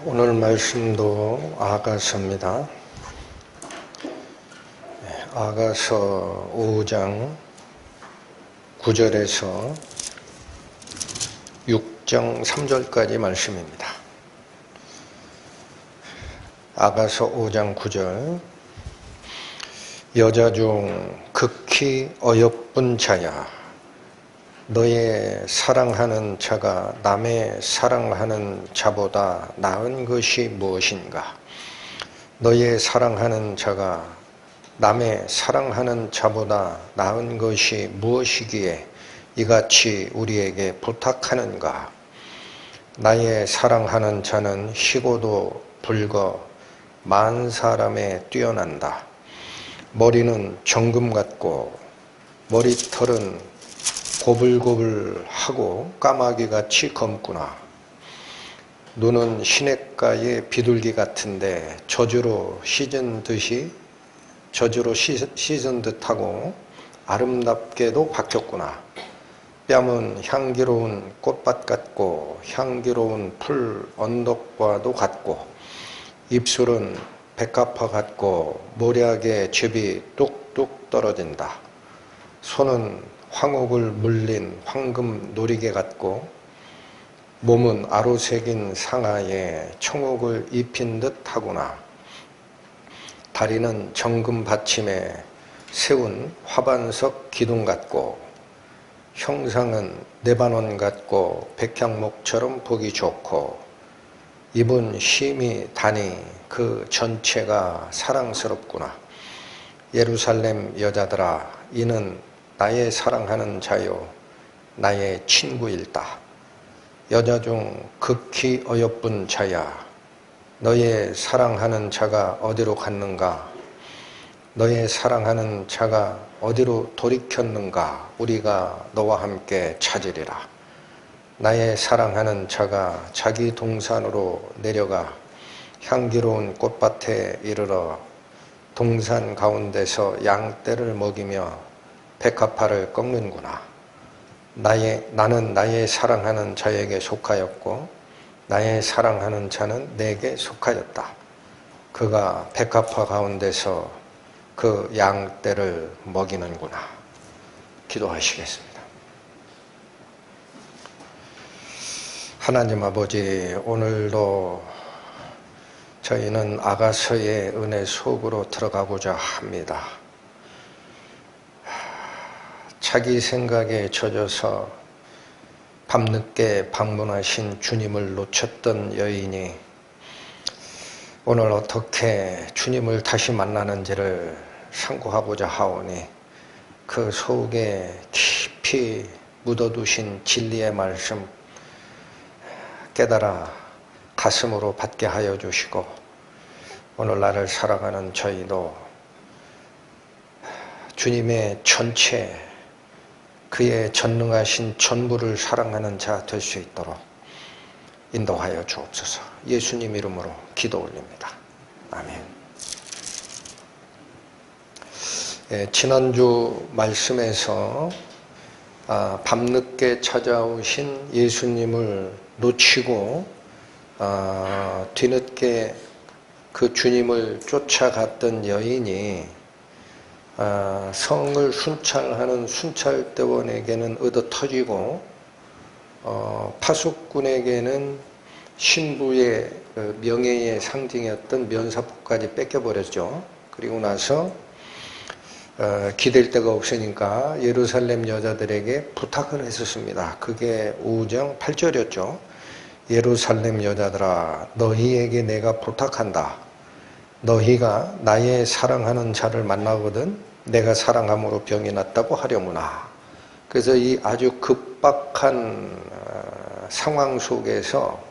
오늘 말씀도 아가서입니다. 아가서 5장 9절에서 6장 3절까지 말씀입니다. 아가서 5장 9절. 여자 중 극히 어여쁜 자야, 너의 사랑하는 자가 남의 사랑하는 자보다 나은 것이 무엇인가? 너의 사랑하는 자가 남의 사랑하는 자보다 나은 것이 무엇이기에 이같이 우리에게 부탁하는가? 나의 사랑하는 자는 희고도 붉어 만 사람에 뛰어난다. 머리는 정금 같고 머리털은 고불고불하고 까마귀같이 검구나. 눈은 시냇가의 비둘기 같은데 젖으로 씻은 듯하고 아름답게도 박혔구나. 뺨은 향기로운 꽃밭 같고 향기로운 풀 언덕과도 같고, 입술은 백합화 같고 모략의 즙이 뚝뚝 떨어진다. 손은 황옥을 물린 황금 놀이개 같고, 몸은 아로새긴 상아에 청옥을 입힌 듯 하구나. 다리는 정금 받침에 세운 화반석 기둥 같고, 형상은 네바논 같고 백향목처럼 보기 좋고, 입은 힘이 다니 그 전체가 사랑스럽구나. 예루살렘 여자들아, 이는 나의 사랑하는 자요 나의 친구일다. 여자 중 극히 어여쁜 자야, 너의 사랑하는 자가 어디로 갔는가? 너의 사랑하는 자가 어디로 돌이켰는가? 우리가 너와 함께 찾으리라. 나의 사랑하는 자가 자기 동산으로 내려가 향기로운 꽃밭에 이르러 동산 가운데서 양떼를 먹이며 백합화를 꺾는구나. 나는 나의 사랑하는 자에게 속하였고 나의 사랑하는 자는 내게 속하였다. 그가 백합화 가운데서 그 양떼를 먹이는구나. 기도하시겠습니다. 하나님 아버지, 오늘도 저희는 아가서의 은혜 속으로 들어가고자 합니다. 자기 생각에 젖어서 밤늦게 방문하신 주님을 놓쳤던 여인이 오늘 어떻게 주님을 다시 만나는지를 상고하고자 하오니, 그 속에 깊이 묻어두신 진리의 말씀 깨달아 가슴으로 받게 하여 주시고, 오늘 나를 살아가는 저희도 주님의 전체, 그의 전능하신 전부를 사랑하는 자 될 수 있도록 인도하여 주옵소서. 예수님 이름으로 기도 올립니다. 아멘. 지난주 말씀에서 밤늦게 찾아오신 예수님을 놓치고 뒤늦게 그 주님을 쫓아갔던 여인이 성을 순찰하는 순찰대원에게는 얻어터지고, 파수꾼에게는 신부의 명예의 상징이었던 면사포까지 뺏겨버렸죠. 그리고 나서 기댈 데가 없으니까 예루살렘 여자들에게 부탁을 했었습니다. 그게 5장 8절이었죠. 예루살렘 여자들아, 너희에게 내가 부탁한다. 너희가 나의 사랑하는 자를 만나거든 내가 사랑함으로 병이 났다고 하려무나. 그래서 이 아주 급박한 상황 속에서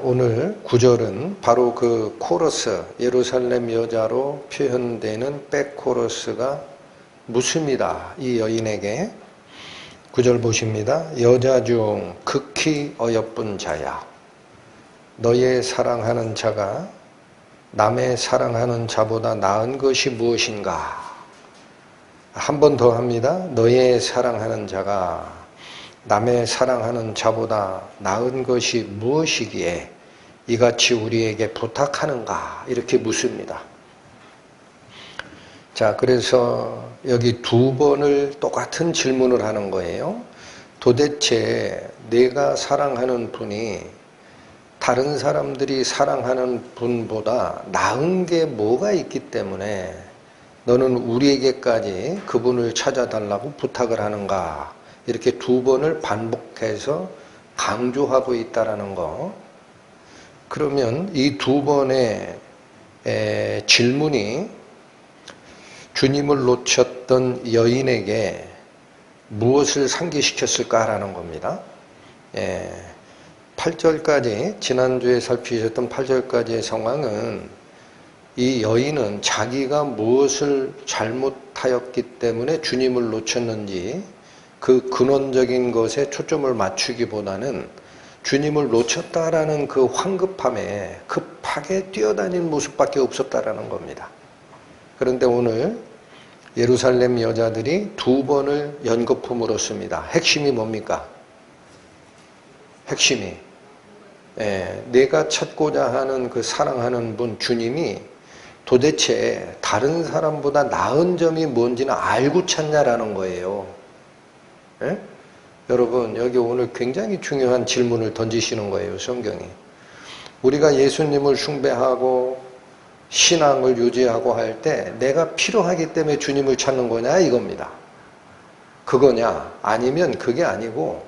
오늘 9절은 바로 그 코러스, 예루살렘 여자로 표현되는 백코러스가 묻습니다. 이 여인에게. 9절 보십니다. 여자 중 극히 어여쁜 자야, 너의 사랑하는 자가 남의 사랑하는 자보다 나은 것이 무엇인가? 한 번 더 합니다. 너의 사랑하는 자가 남의 사랑하는 자보다 나은 것이 무엇이기에 이같이 우리에게 부탁하는가 이렇게 묻습니다. 자, 그래서 여기 두 번을 똑같은 질문을 하는 거예요. 도대체 내가 사랑하는 분이 다른 사람들이 사랑하는 분보다 나은 게 뭐가 있기 때문에 너는 우리에게까지 그분을 찾아달라고 부탁을 하는가, 이렇게 두 번을 반복해서 강조하고 있다라는 거. 그러면 이 두 번의 질문이 주님을 놓쳤던 여인에게 무엇을 상기시켰을까라는 겁니다. 8절까지, 지난주에 살피셨던 8절까지의 상황은 이 여인은 자기가 무엇을 잘못하였기 때문에 주님을 놓쳤는지 그 근원적인 것에 초점을 맞추기보다는 주님을 놓쳤다라는 그 황급함에 급하게 뛰어다니는 모습밖에 없었다라는 겁니다. 그런데 오늘 예루살렘 여자들이 두 번을 연거푸 습니다. 핵심이 뭡니까? 핵심이 내가 찾고자 하는 그 사랑하는 분 주님이 도대체 다른 사람보다 나은 점이 뭔지는 알고 찾냐라는 거예요. 여러분, 여기 오늘 굉장히 중요한 질문을 던지시는 거예요, 성경이. 우리가 예수님을 숭배하고 신앙을 유지하고 할 때 내가 필요하기 때문에 주님을 찾는 거냐 이겁니다. 그거냐? 아니면 그게 아니고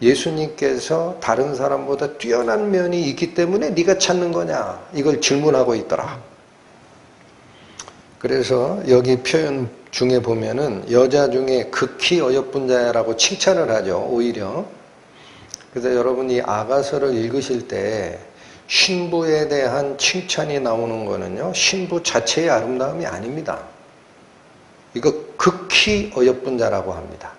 예수님께서 다른 사람보다 뛰어난 면이 있기 때문에 네가 찾는 거냐, 이걸 질문하고 있더라. 그래서 여기 표현 중에 보면은 여자 중에 극히 어여쁜 자라고 칭찬을 하죠, 오히려. 그래서 여러분이 아가서를 읽으실 때 신부에 대한 칭찬이 나오는 거는요, 신부 자체의 아름다움이 아닙니다. 이거 극히 어여쁜 자라고 합니다.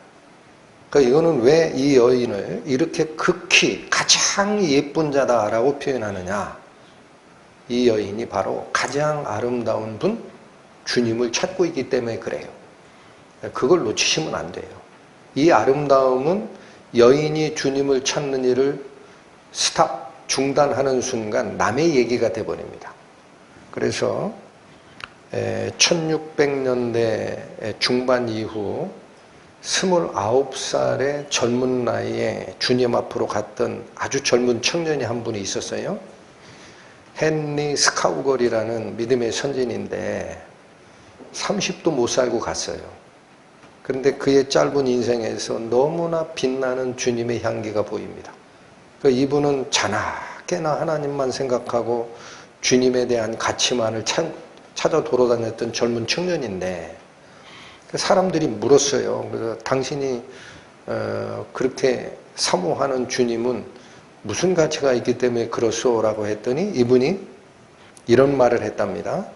그러니까 이거는 왜 이 여인을 이렇게 극히 가장 예쁜 자다라고 표현하느냐. 이 여인이 바로 가장 아름다운 분, 주님을 찾고 있기 때문에 그래요. 그걸 놓치시면 안 돼요. 이 아름다움은 여인이 주님을 찾는 일을 중단하는 순간 남의 얘기가 돼버립니다. 그래서 1600년대 중반 이후 29살의 젊은 나이에 주님 앞으로 갔던 아주 젊은 청년이 한 분이 있었어요. 헨리 스카우걸이라는 믿음의 선진인데 30도 못 살고 갔어요. 그런데 그의 짧은 인생에서 너무나 빛나는 주님의 향기가 보입니다. 이분은 자나깨나 하나님만 생각하고 주님에 대한 가치만을 찾아 돌아다녔던 젊은 청년인데 사람들이 물었어요. 그래서 당신이 그렇게 사모하는 주님은 무슨 가치가 있기 때문에 그렇소? 라고 했더니 이분이 이런 말을 했답니다.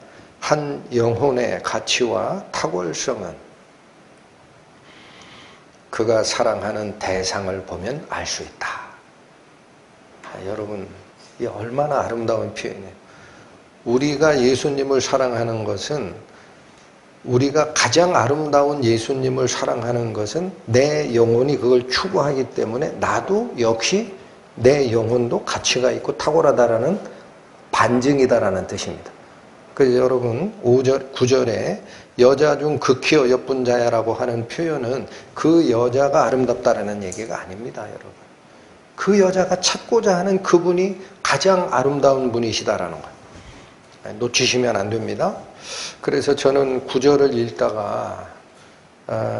한 영혼의 가치와 탁월성은 그가 사랑하는 대상을 보면 알 수 있다. 여러분, 이 얼마나 아름다운 표현이에요. 우리가 예수님을 사랑하는 것은, 우리가 가장 아름다운 예수님을 사랑하는 것은 내 영혼이 그걸 추구하기 때문에 나도 역시 내 영혼도 가치가 있고 탁월하다라는 반증이다라는 뜻입니다. 그래서 여러분 9절에 여자 중 극히 어여쁜 자야라고 하는 표현은 그 여자가 아름답다라는 얘기가 아닙니다, 여러분. 그 여자가 찾고자 하는 그분이 가장 아름다운 분이시다라는 거예요. 놓치시면 안 됩니다. 그래서 저는 9절을 읽다가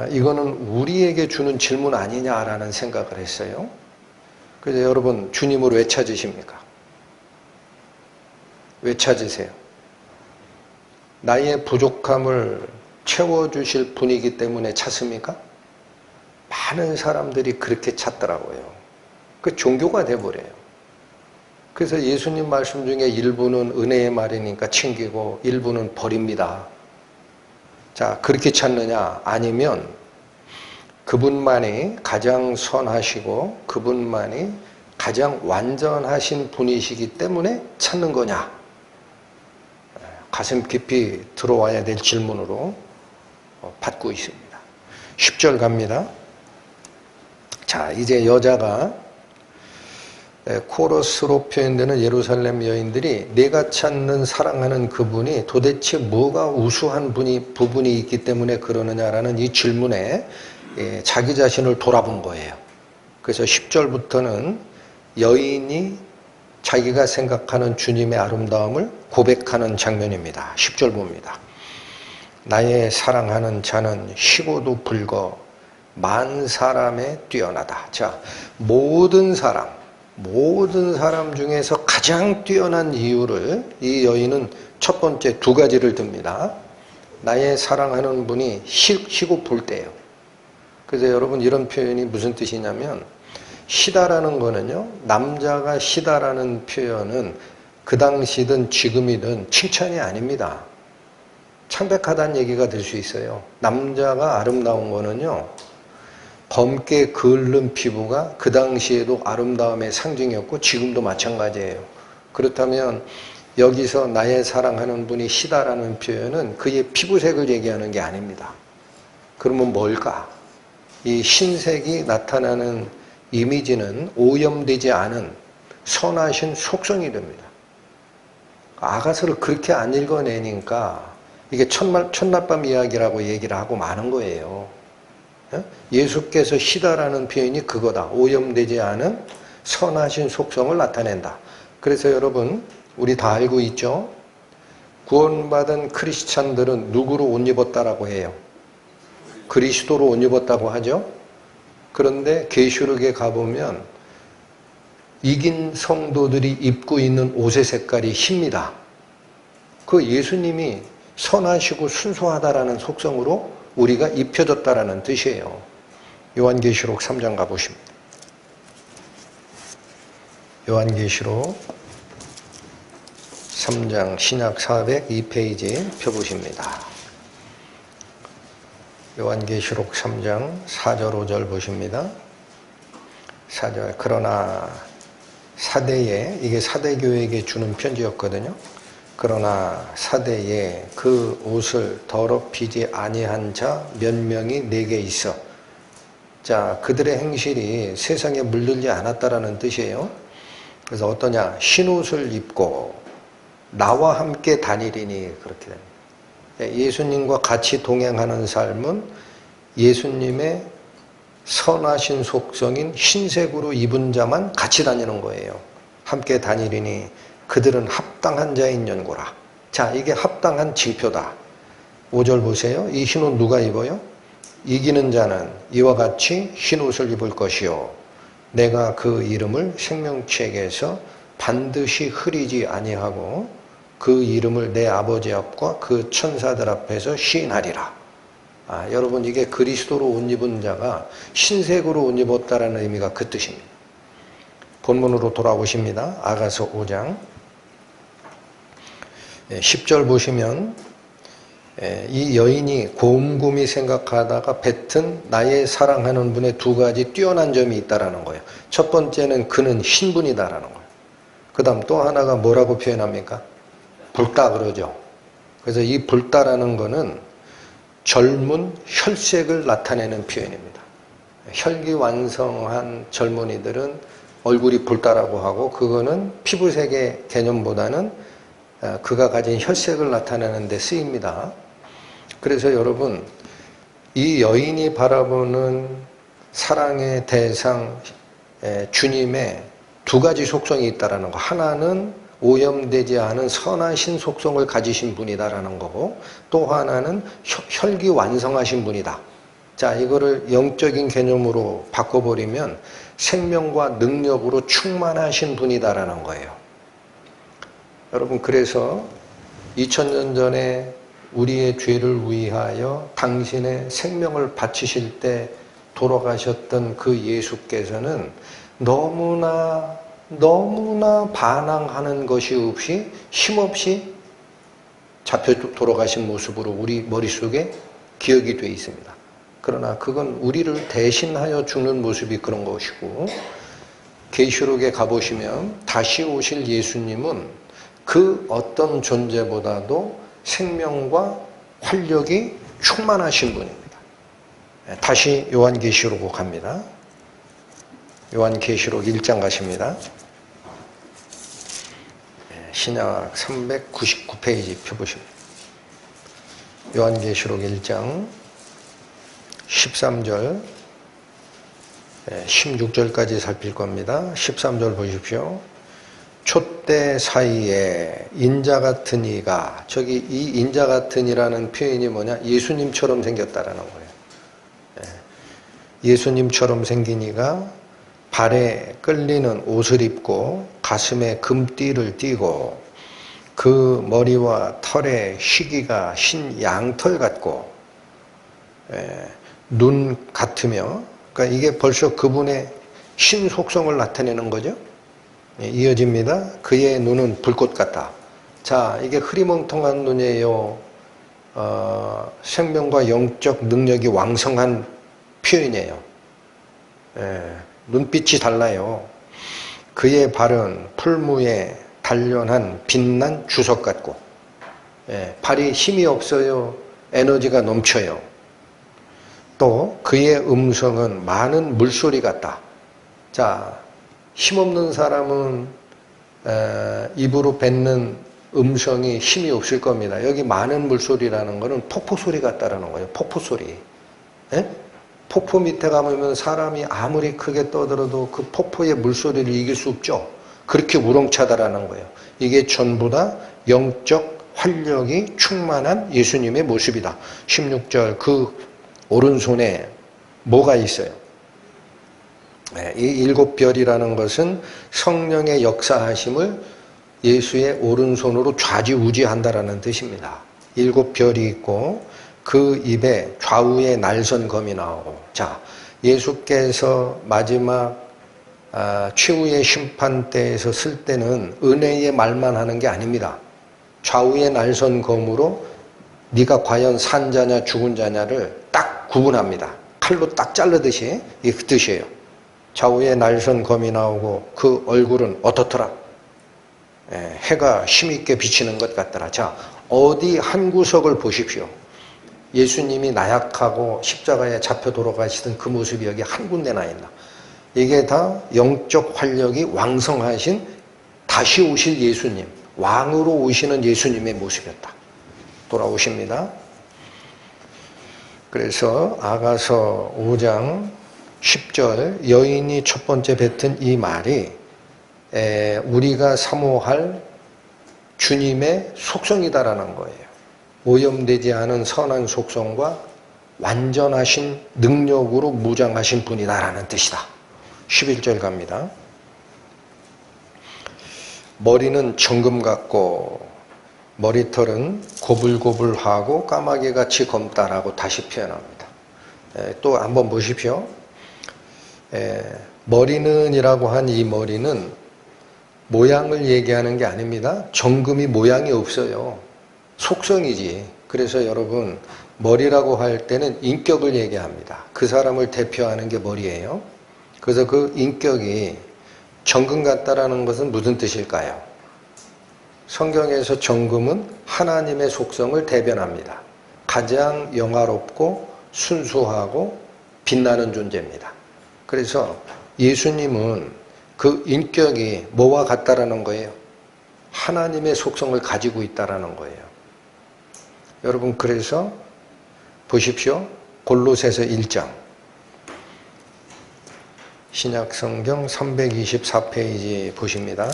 이거는 우리에게 주는 질문 아니냐라는 생각을 했어요. 그래서 여러분, 주님을 왜 찾으십니까? 왜 찾으세요? 나의 부족함을 채워주실 분이기 때문에 찾습니까? 많은 사람들이 그렇게 찾더라고요. 그 종교가 돼버려요. 그래서 예수님 말씀 중에 일부는 은혜의 말이니까 챙기고 일부는 버립니다. 자, 그렇게 찾느냐? 아니면 그분만이 가장 선하시고 그분만이 가장 완전하신 분이시기 때문에 찾는 거냐? 가슴 깊이 들어와야 될 질문으로 받고 있습니다. 10절 갑니다. 자, 이제 여자가 코러스로 표현되는 예루살렘 여인들이 내가 찾는 사랑하는 그분이 도대체 뭐가 우수한 부분이 있기 때문에 그러느냐라는 이 질문에 자기 자신을 돌아본 거예요. 그래서 10절부터는 여인이 자기가 생각하는 주님의 아름다움을 고백하는 장면입니다. 10절 봅니다. 나의 사랑하는 자는 희고도 불거 만 사람에 뛰어나다. 자, 모든 사람 중에서 가장 뛰어난 이유를 이 여인은 첫 번째 두 가지를 듭니다. 나의 사랑하는 분이 희고 붉대요. 그래서 여러분 이런 표현이 무슨 뜻이냐면 희다라는 거는요, 남자가 희다라는 표현은 그 당시든 지금이든 칭찬이 아닙니다. 창백하다는 얘기가 될 수 있어요. 남자가 아름다운 거는요, 검게 그을른 피부가 그 당시에도 아름다움의 상징이었고 지금도 마찬가지예요. 그렇다면 여기서 나의 사랑하는 분이 희다라는 표현은 그의 피부색을 얘기하는 게 아닙니다. 그러면 뭘까? 이 흰색이 나타나는 이미지는 오염되지 않은 선하신 속성이 됩니다. 아가서를 그렇게 안 읽어내니까 이게 첫날밤 이야기라고 얘기를 하고 마는 거예요. 예수께서 희다라는 표현이 그거다. 오염되지 않은 선하신 속성을 나타낸다. 그래서 여러분 우리 다 알고 있죠? 구원받은 크리스찬들은 누구로 옷 입었다라고 해요? 그리스도로 옷 입었다고 하죠? 그런데 계시록에 가보면 이긴 성도들이 입고 있는 옷의 색깔이 흰입니다. 그 예수님이 선하시고 순수하다라는 속성으로 우리가 입혀졌다라는 뜻이에요. 요한계시록 3장 가보십니다. 요한계시록 3장 신약 402페이지 펴보십니다. 요한계시록 3장 4절 5절 보십니다. 4절 그러나 사대에, 이게 사대교회에게 주는 편지였거든요. 그러나 사대에 그 옷을 더럽히지 아니한 자 몇 명이 내게 있어. 자, 그들의 행실이 세상에 물들지 않았다라는 뜻이에요. 그래서 어떠냐? 흰 옷을 입고 나와 함께 다니리니, 그렇게 됩니다. 예수님과 같이 동행하는 삶은 예수님의 선하신 속성인 흰색으로 입은 자만 같이 다니는 거예요. 함께 다니리니 그들은 합당한 자인 연고라. 자, 이게 합당한 징표다. 5절 보세요. 이 흰옷 누가 입어요? 이기는 자는 이와 같이 흰옷을 입을 것이요 내가 그 이름을 생명책에서 반드시 흐리지 아니하고 그 이름을 내 아버지 앞과 그 천사들 앞에서 시인하리라. 여러분 이게 그리스도로 옷 입은 자가 흰색으로 옷 입었다라는 의미가 그 뜻입니다. 본문으로 돌아오십니다. 아가서 5장 10절 보시면 이 여인이 곰곰이 생각하다가 뱉은 나의 사랑하는 분의 두 가지 뛰어난 점이 있다라는 거예요. 첫 번째는 그는 신분이다라는 거예요. 그 다음 또 하나가 뭐라고 표현합니까? 붉다 그러죠. 그래서 이 붉다라는 거는 젊은 혈색을 나타내는 표현입니다. 혈기완성한 젊은이들은 얼굴이 붉다라고 하고 그거는 피부색의 개념보다는 그가 가진 혈색을 나타내는 데 쓰입니다. 그래서 여러분 이 여인이 바라보는 사랑의 대상 주님의 두 가지 속성이 있다라는 거. 하나는 오염되지 않은 선하신 속성을 가지신 분이다라는 거고 또 하나는 혈기완성하신 분이다. 자, 이거를 영적인 개념으로 바꿔버리면 생명과 능력으로 충만하신 분이다라는 거예요. 여러분 그래서 2000년 전에 우리의 죄를 위하여 당신의 생명을 바치실 때 돌아가셨던 그 예수께서는 너무나 반항하는 것이 없이 힘없이 잡혀 돌아가신 모습으로 우리 머릿속에 기억이 되어 있습니다. 그러나 그건 우리를 대신하여 죽는 모습이 그런 것이고 계시록에 가보시면 다시 오실 예수님은 그 어떤 존재보다도 생명과 활력이 충만하신 분입니다. 다시 요한계시록으로 갑니다. 요한계시록 1장 가십니다. 신약 399페이지 펴보십니다. 요한계시록 1장 13절 16절까지 살필 겁니다. 13절 보십시오. 촛대 사이에 인자 같은 이가, 저기 이 인자 같은 이라는 표현이 뭐냐? 예수님처럼 생겼다라는 거예요. 예수님처럼 생긴 이가 발에 끌리는 옷을 입고 가슴에 금띠를 띠고 그 머리와 털에 희기가 흰 양털 같고 눈 같으며, 그러니까 이게 벌써 그분의 신 속성을 나타내는 거죠. 이어집니다. 그의 눈은 불꽃 같다. 자, 이게 흐리멍텅한 눈이에요. 생명과 영적 능력이 왕성한 표현이에요. 눈빛이 달라요. 그의 발은 풀무에 단련한 빛난 주석 같고, 발이 힘이 없어요. 에너지가 넘쳐요. 또 그의 음성은 많은 물소리 같다. 자, 힘없는 사람은 입으로 뱉는 음성이 힘이 없을 겁니다. 여기 많은 물소리라는 것은 폭포소리 같다라는 거예요. 폭포소리. 폭포 밑에 가면 사람이 아무리 크게 떠들어도 그 폭포의 물소리를 이길 수 없죠. 그렇게 우렁차다라는 거예요. 이게 전부 다 영적 활력이 충만한 예수님의 모습이다. 16절 그 오른손에 뭐가 있어요? 이 일곱 별이라는 것은 성령의 역사하심을 예수의 오른손으로 좌지우지한다라는 뜻입니다. 일곱 별이 있고 그 입에 좌우에 날선 검이 나오고, 자, 예수께서 마지막 최후의 심판 때에서 쓸 때는 은혜의 말만 하는 게 아닙니다. 좌우에 날선 검으로 네가 과연 산 자냐 죽은 자냐를 딱 구분합니다. 칼로 딱 자르듯이. 이게 그 뜻이에요. 좌우에 날선 검이 나오고 그 얼굴은 어떻더라? 해가 힘있게 비치는 것 같더라. 자, 어디 한 구석을 보십시오. 예수님이 나약하고 십자가에 잡혀 돌아가시던 그 모습이 여기 한 군데나 있나. 이게 다 영적 활력이 왕성하신 다시 오실 예수님, 왕으로 오시는 예수님의 모습이었다. 돌아오십니다. 그래서 아가서 5장 10절 여인이 첫 번째 뱉은 이 말이 우리가 사모할 주님의 속성이다라는 거예요. 오염되지 않은 선한 속성과 완전하신 능력으로 무장하신 분이다라는 뜻이다. 11절 갑니다. 머리는 정금 같고 머리털은 고불고불하고 까마귀같이 검다라고 다시 표현합니다. 또 한번 보십시오. 머리는 이라고 한 이 머리는 모양을 얘기하는 게 아닙니다. 정금이 모양이 없어요. 속성이지. 그래서 여러분, 머리라고 할 때는 인격을 얘기합니다. 그 사람을 대표하는 게 머리예요. 그래서 그 인격이 정금 같다라는 것은 무슨 뜻일까요? 성경에서 정금은 하나님의 속성을 대변합니다. 가장 영화롭고 순수하고 빛나는 존재입니다. 그래서 예수님은 그 인격이 뭐와 같다라는 거예요? 하나님의 속성을 가지고 있다라는 거예요. 여러분, 그래서 보십시오. 골로새서 1장. 신약성경 324페이지 보십니다.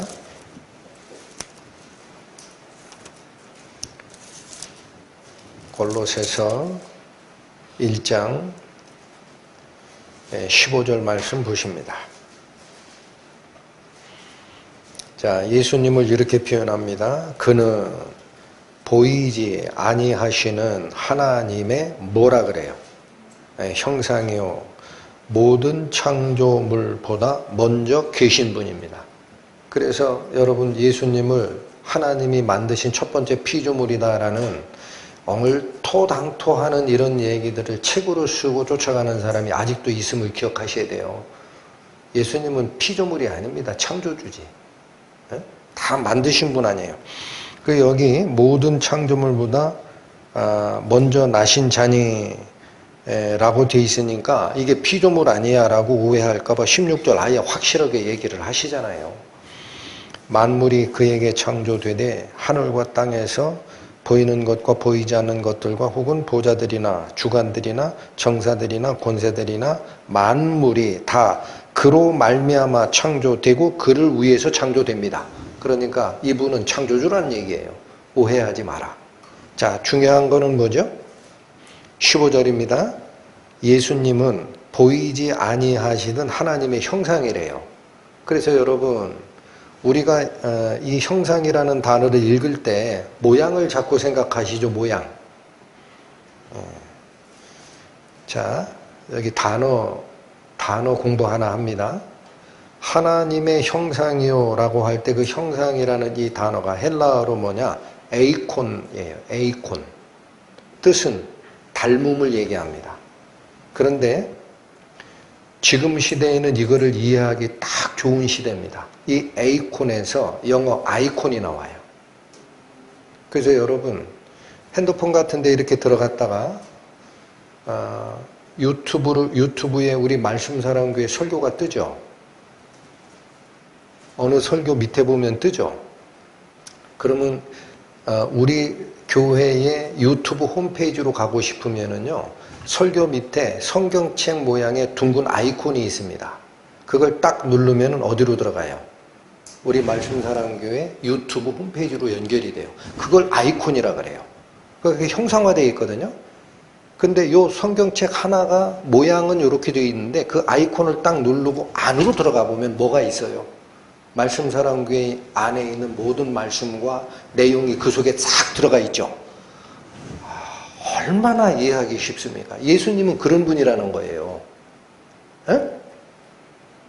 골로새서 1장 15절 말씀 보십니다. 자, 예수님을 이렇게 표현합니다. 그는 보이지 아니하시는 하나님의 뭐라 그래요? 형상이요 모든 창조물보다 먼저 계신 분입니다. 그래서 여러분, 예수님을 하나님이 만드신 첫 번째 피조물이다라는 엉을토당토하는 이런 얘기들을 책으로 쓰고 쫓아가는 사람이 아직도 있음을 기억하셔야 돼요. 예수님은 피조물이 아닙니다. 창조주지. 다 만드신 분 아니에요. 그 여기 모든 창조물보다 먼저 나신 자니 라고 돼 있으니까 이게 피조물 아니야 라고 오해할까봐 16절 아예 확실하게 얘기를 하시잖아요. 만물이 그에게 창조되되 하늘과 땅에서 보이는 것과 보이지 않는 것들과 혹은 보좌들이나 주관들이나 정사들이나 권세들이나 만물이 다 그로 말미암아 창조되고 그를 위해서 창조됩니다. 그러니까 이분은 창조주라는 얘기예요. 오해하지 마라. 자, 중요한 거는 뭐죠? 15절입니다. 예수님은 보이지 아니하시던 하나님의 형상이래요. 그래서 여러분, 우리가 이 형상이라는 단어를 읽을 때 모양을 자꾸 생각하시죠. 모양. 자, 여기 단어 공부 하나 합니다. 하나님의 형상이요 라고 할 때 그 형상이라는 이 단어가 헬라어로 뭐냐? 에이콘이에요. 에이콘. 뜻은 닮음을 얘기합니다. 그런데 지금 시대에는 이거를 이해하기 딱 좋은 시대입니다. 이 에이콘에서 영어 아이콘이 나와요. 그래서 여러분 핸드폰 같은 데 이렇게 들어갔다가 유튜브에 우리 말씀사랑교회 설교가 뜨죠. 어느 설교 밑에 보면 뜨죠. 그러면 우리 교회의 유튜브 홈페이지로 가고 싶으면은요, 설교 밑에 성경책 모양의 둥근 아이콘이 있습니다. 그걸 딱 누르면 어디로 들어가요? 우리 말씀사랑교회 유튜브 홈페이지로 연결이 돼요. 그걸 아이콘이라 그래요. 그게 형상화되어 있거든요. 근데 요 성경책 하나가 모양은 이렇게 되어 있는데 그 아이콘을 딱 누르고 안으로 들어가 보면 뭐가 있어요? 말씀사랑교회 안에 있는 모든 말씀과 내용이 그 속에 싹 들어가 있죠. 얼마나 이해하기 쉽습니까? 예수님은 그런 분이라는 거예요. 에?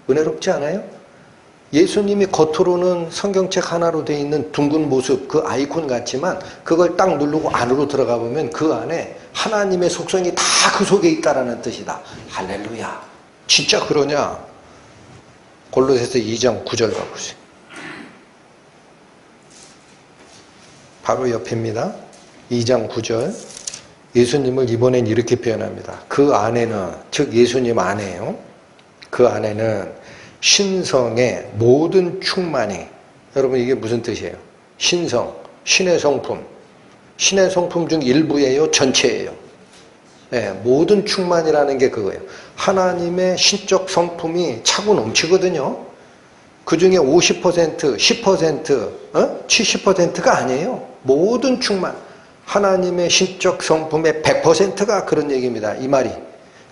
은혜롭지 않아요? 예수님이 겉으로는 성경책 하나로 되어 있는 둥근 모습, 그 아이콘 같지만 그걸 딱 누르고 안으로 들어가 보면 그 안에 하나님의 속성이 다 그 속에 있다라는 뜻이다. 할렐루야. 진짜 그러냐? 골로새서 2장 9절 가보세요. 바로 옆입니다. 2장 9절. 예수님을 이번엔 이렇게 표현합니다. 그 안에는, 즉 예수님 안에요. 그 안에는 신성의 모든 충만이, 여러분 이게 무슨 뜻이에요? 신성, 신의 성품. 신의 성품 중 일부예요? 전체예요? 네, 모든 충만이라는 게 그거예요. 하나님의 신적 성품이 차고 넘치거든요. 그 중에 50%, 10%, 70%가 아니에요. 모든 충만. 하나님의 신적 성품의 100%가 그런 얘기입니다. 이 말이.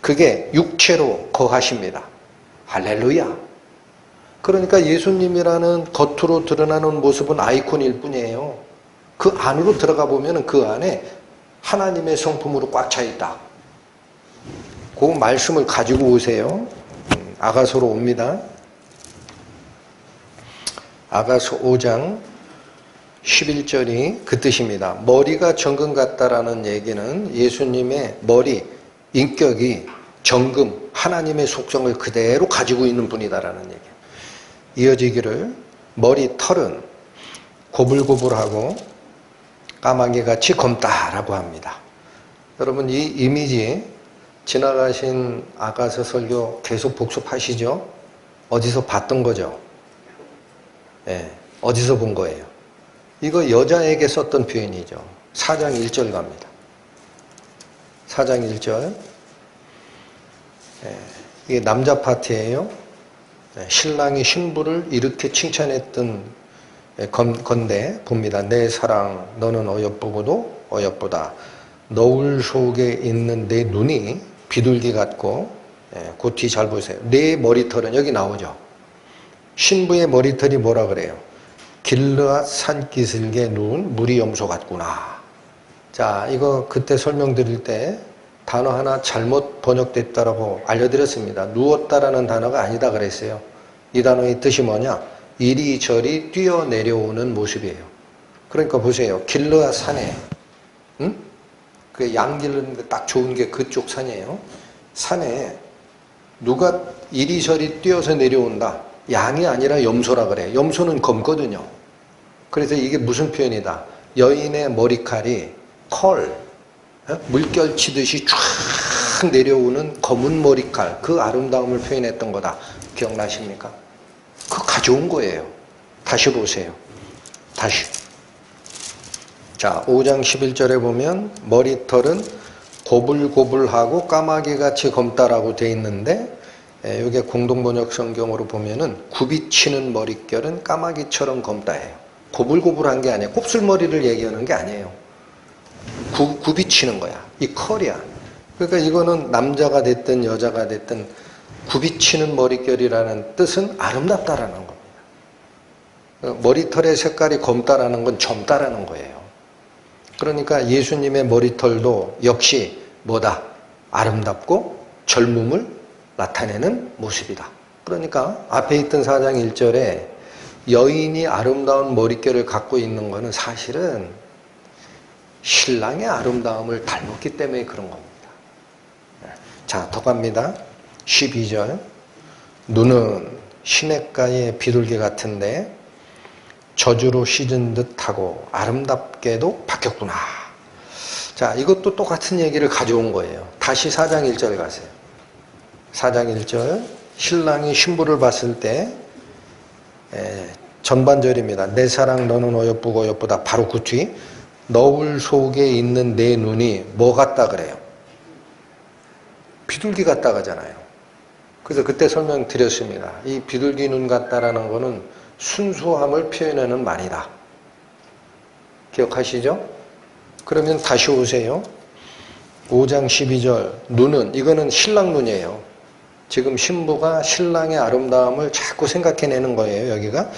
그게 육체로 거하십니다. 할렐루야. 그러니까 예수님이라는 겉으로 드러나는 모습은 아이콘일 뿐이에요. 그 안으로 들어가 보면 그 안에 하나님의 성품으로 꽉 차 있다. 그 말씀을 가지고 오세요. 아가서로 옵니다. 아가서 5장 11절이 그 뜻입니다. 머리가 정금 같다라는 얘기는 예수님의 머리, 인격이 정금, 하나님의 속성을 그대로 가지고 있는 분이다라는 얘기예요. 이어지기를 머리 털은 고불고불하고 까마귀같이 검다라고 합니다. 여러분 이 이미지 지나가신 아가서 설교 계속 복습하시죠? 어디서 봤던 거죠? 네, 어디서 본 거예요? 이거 여자에게 썼던 표현이죠. 4장 1절 갑니다. 4장 1절. 네, 이게 남자 파트예요. 네, 신랑이 신부를 이렇게 칭찬했던 건데 봅니다. 내 사랑 너는 어여쁘고도 어여쁘다. 너울 속에 있는 내 눈이 비둘기 같고, 그 뒤 잘 보세요. 내 머리털은 여기 나오죠. 신부의 머리털이 뭐라 그래요? 길르앗 산기슭에 누운 무리 염소 같구나. 자, 이거 그때 설명드릴 때 단어 하나 잘못 번역됐다라고 알려드렸습니다. 누웠다라는 단어가 아니다 그랬어요. 이 단어의 뜻이 뭐냐? 이리저리 뛰어내려오는 모습이에요. 그러니까 보세요. 길르앗 산에, 그 양 기르는데 딱 좋은 게 그쪽 산이에요. 산에 누가 이리저리 뛰어서 내려온다. 양이 아니라 염소라 그래. 염소는 검거든요. 그래서 이게 무슨 표현이다. 여인의 머리칼이 물결 치듯이 쫙 내려오는 검은 머리칼, 그 아름다움을 표현했던 거다. 기억나십니까? 그거 가져온 거예요. 다시 보세요. 다시. 자, 5장 11절에 보면 머리털은 고불고불하고 까마귀같이 검다라고 돼 있는데, 이게 공동번역 성경으로 보면은 굽이치는 머릿결은 까마귀처럼 검다예요. 고불고불한 게 아니에요. 곱슬머리를 얘기하는 게 아니에요. 굽이치는 거야. 이 컬이야. 그러니까 이거는 남자가 됐든 여자가 됐든 굽이치는 머릿결이라는 뜻은 아름답다라는 겁니다. 머리털의 색깔이 검다라는 건 젊다라는 거예요. 그러니까 예수님의 머리털도 역시 뭐다? 아름답고 젊음을 나타내는 모습이다. 그러니까 앞에 있던 4장 1절에 여인이 아름다운 머릿결을 갖고 있는 것은 사실은 신랑의 아름다움을 닮았기 때문에 그런 겁니다. 자, 더 갑니다. 12절. 눈은 시냇가의 비둘기 같은데 저주로 씻은 듯하고 아름답게도 바뀌었구나. 자, 이것도 똑같은 얘기를 가져온 거예요. 다시 4장 1절 가세요. 4장 1절. 신랑이 신부를 봤을 때 전반절입니다. 내 사랑 너는 어여쁘고 어여쁘다. 바로 그 뒤 너울 속에 있는 내 눈이 뭐 같다 그래요? 비둘기 같다 하잖아요. 그래서 그때 설명드렸습니다. 이 비둘기 눈 같다라는 거는 순수함을 표현하는 말이다. 기억하시죠? 그러면 다시 오세요. 5장 12절. 눈은, 이거는 신랑 눈이에요. 지금 신부가 신랑의 아름다움을 자꾸 생각해내는 거예요. 여기가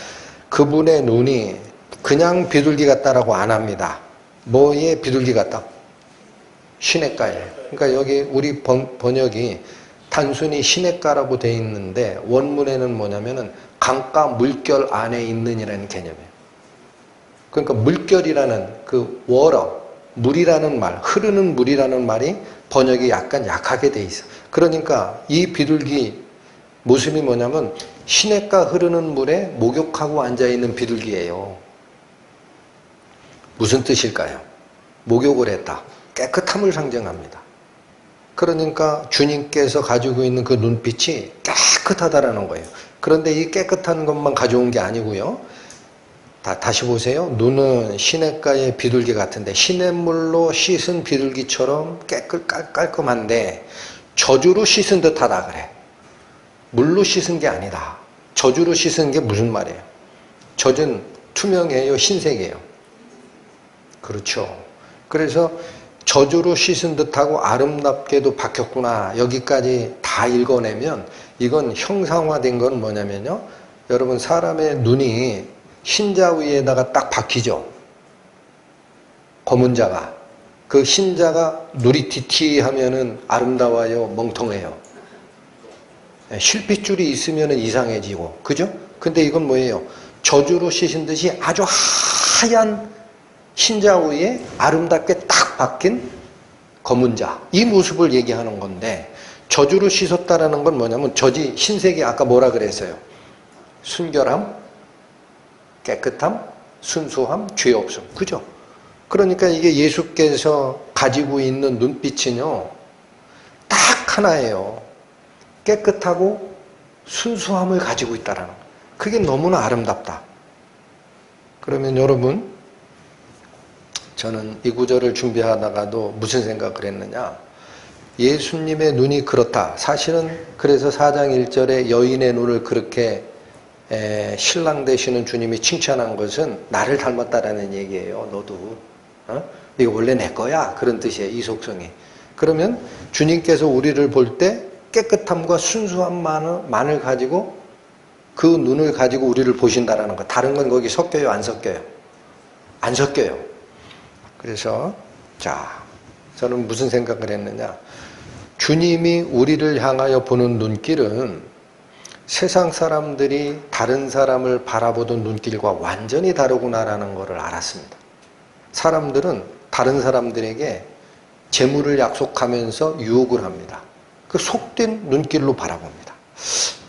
그분의 눈이 그냥 비둘기 같다라고 안 합니다. 뭐에 비둘기 같다? 시냇가에. 그러니까 여기 우리 번역이 단순히 시냇가라고 돼 있는데 원문에는 뭐냐면은 강가 물결 안에 있는이라는 개념이에요. 그러니까 물결이라는 그 워러, 물이라는 말, 흐르는 물이라는 말이 번역이 약간 약하게 돼 있어. 그러니까 이 비둘기 모습이 뭐냐면 시냇가 흐르는 물에 목욕하고 앉아있는 비둘기예요. 무슨 뜻일까요? 목욕을 했다. 깨끗함을 상징합니다. 그러니까 주님께서 가지고 있는 그 눈빛이 깨끗하다라는 거예요. 그런데 이 깨끗한 것만 가져온 게 아니고요. 다시 보세요. 눈은 시냇가의 비둘기 같은데 시냇물로 씻은 비둘기처럼 깔끔한데 저주로 씻은 듯하다 그래. 물로 씻은 게 아니다. 저주로 씻은 게 무슨 말이에요? 젖은 투명해요? 흰색이에요? 그렇죠. 그래서 저주로 씻은 듯하고 아름답게도 바뀌었구나. 여기까지 다 읽어내면 이건 형상화된 건 뭐냐면요. 여러분 사람의 눈이 흰자 위에다가 딱 박히죠. 검은 자가. 그 흰자가 누리티티하면은 아름다워요? 멍텅해요? 실핏줄이 있으면 이상해지고. 그죠? 근데 이건 뭐예요? 저주로 씻은 듯이 아주 하얀 흰자 위에 아름답게 딱 박힌 검은 자. 이 모습을 얘기하는 건데 저주로 씻었다라는 건 뭐냐면 저지 흰색이 아까 뭐라 그랬어요? 순결함, 깨끗함, 순수함, 죄 없음. 그죠? 그러니까 이게 예수께서 가지고 있는 눈빛은요. 딱 하나예요. 깨끗하고 순수함을 가지고 있다라는 거. 그게 너무나 아름답다. 그러면 여러분 저는 이 구절을 준비하다가도 무슨 생각을 했느냐. 예수님의 눈이 그렇다. 사실은 그래서 4장 1절에 여인의 눈을 그렇게 신랑 되시는 주님이 칭찬한 것은 나를 닮았다라는 얘기예요. 너도. 이거 원래 내 거야. 그런 뜻이에요. 이 속성이. 그러면 주님께서 우리를 볼 때 깨끗함과 순수함만을 가지고 그 눈을 가지고 우리를 보신다라는 거. 다른 건 거기 섞여요? 안 섞여요? 안 섞여요. 그래서 자, 저는 무슨 생각을 했느냐. 주님이 우리를 향하여 보는 눈길은 세상 사람들이 다른 사람을 바라보던 눈길과 완전히 다르구나라는 것을 알았습니다. 사람들은 다른 사람들에게 재물을 약속하면서 유혹을 합니다. 그 속된 눈길로 바라봅니다.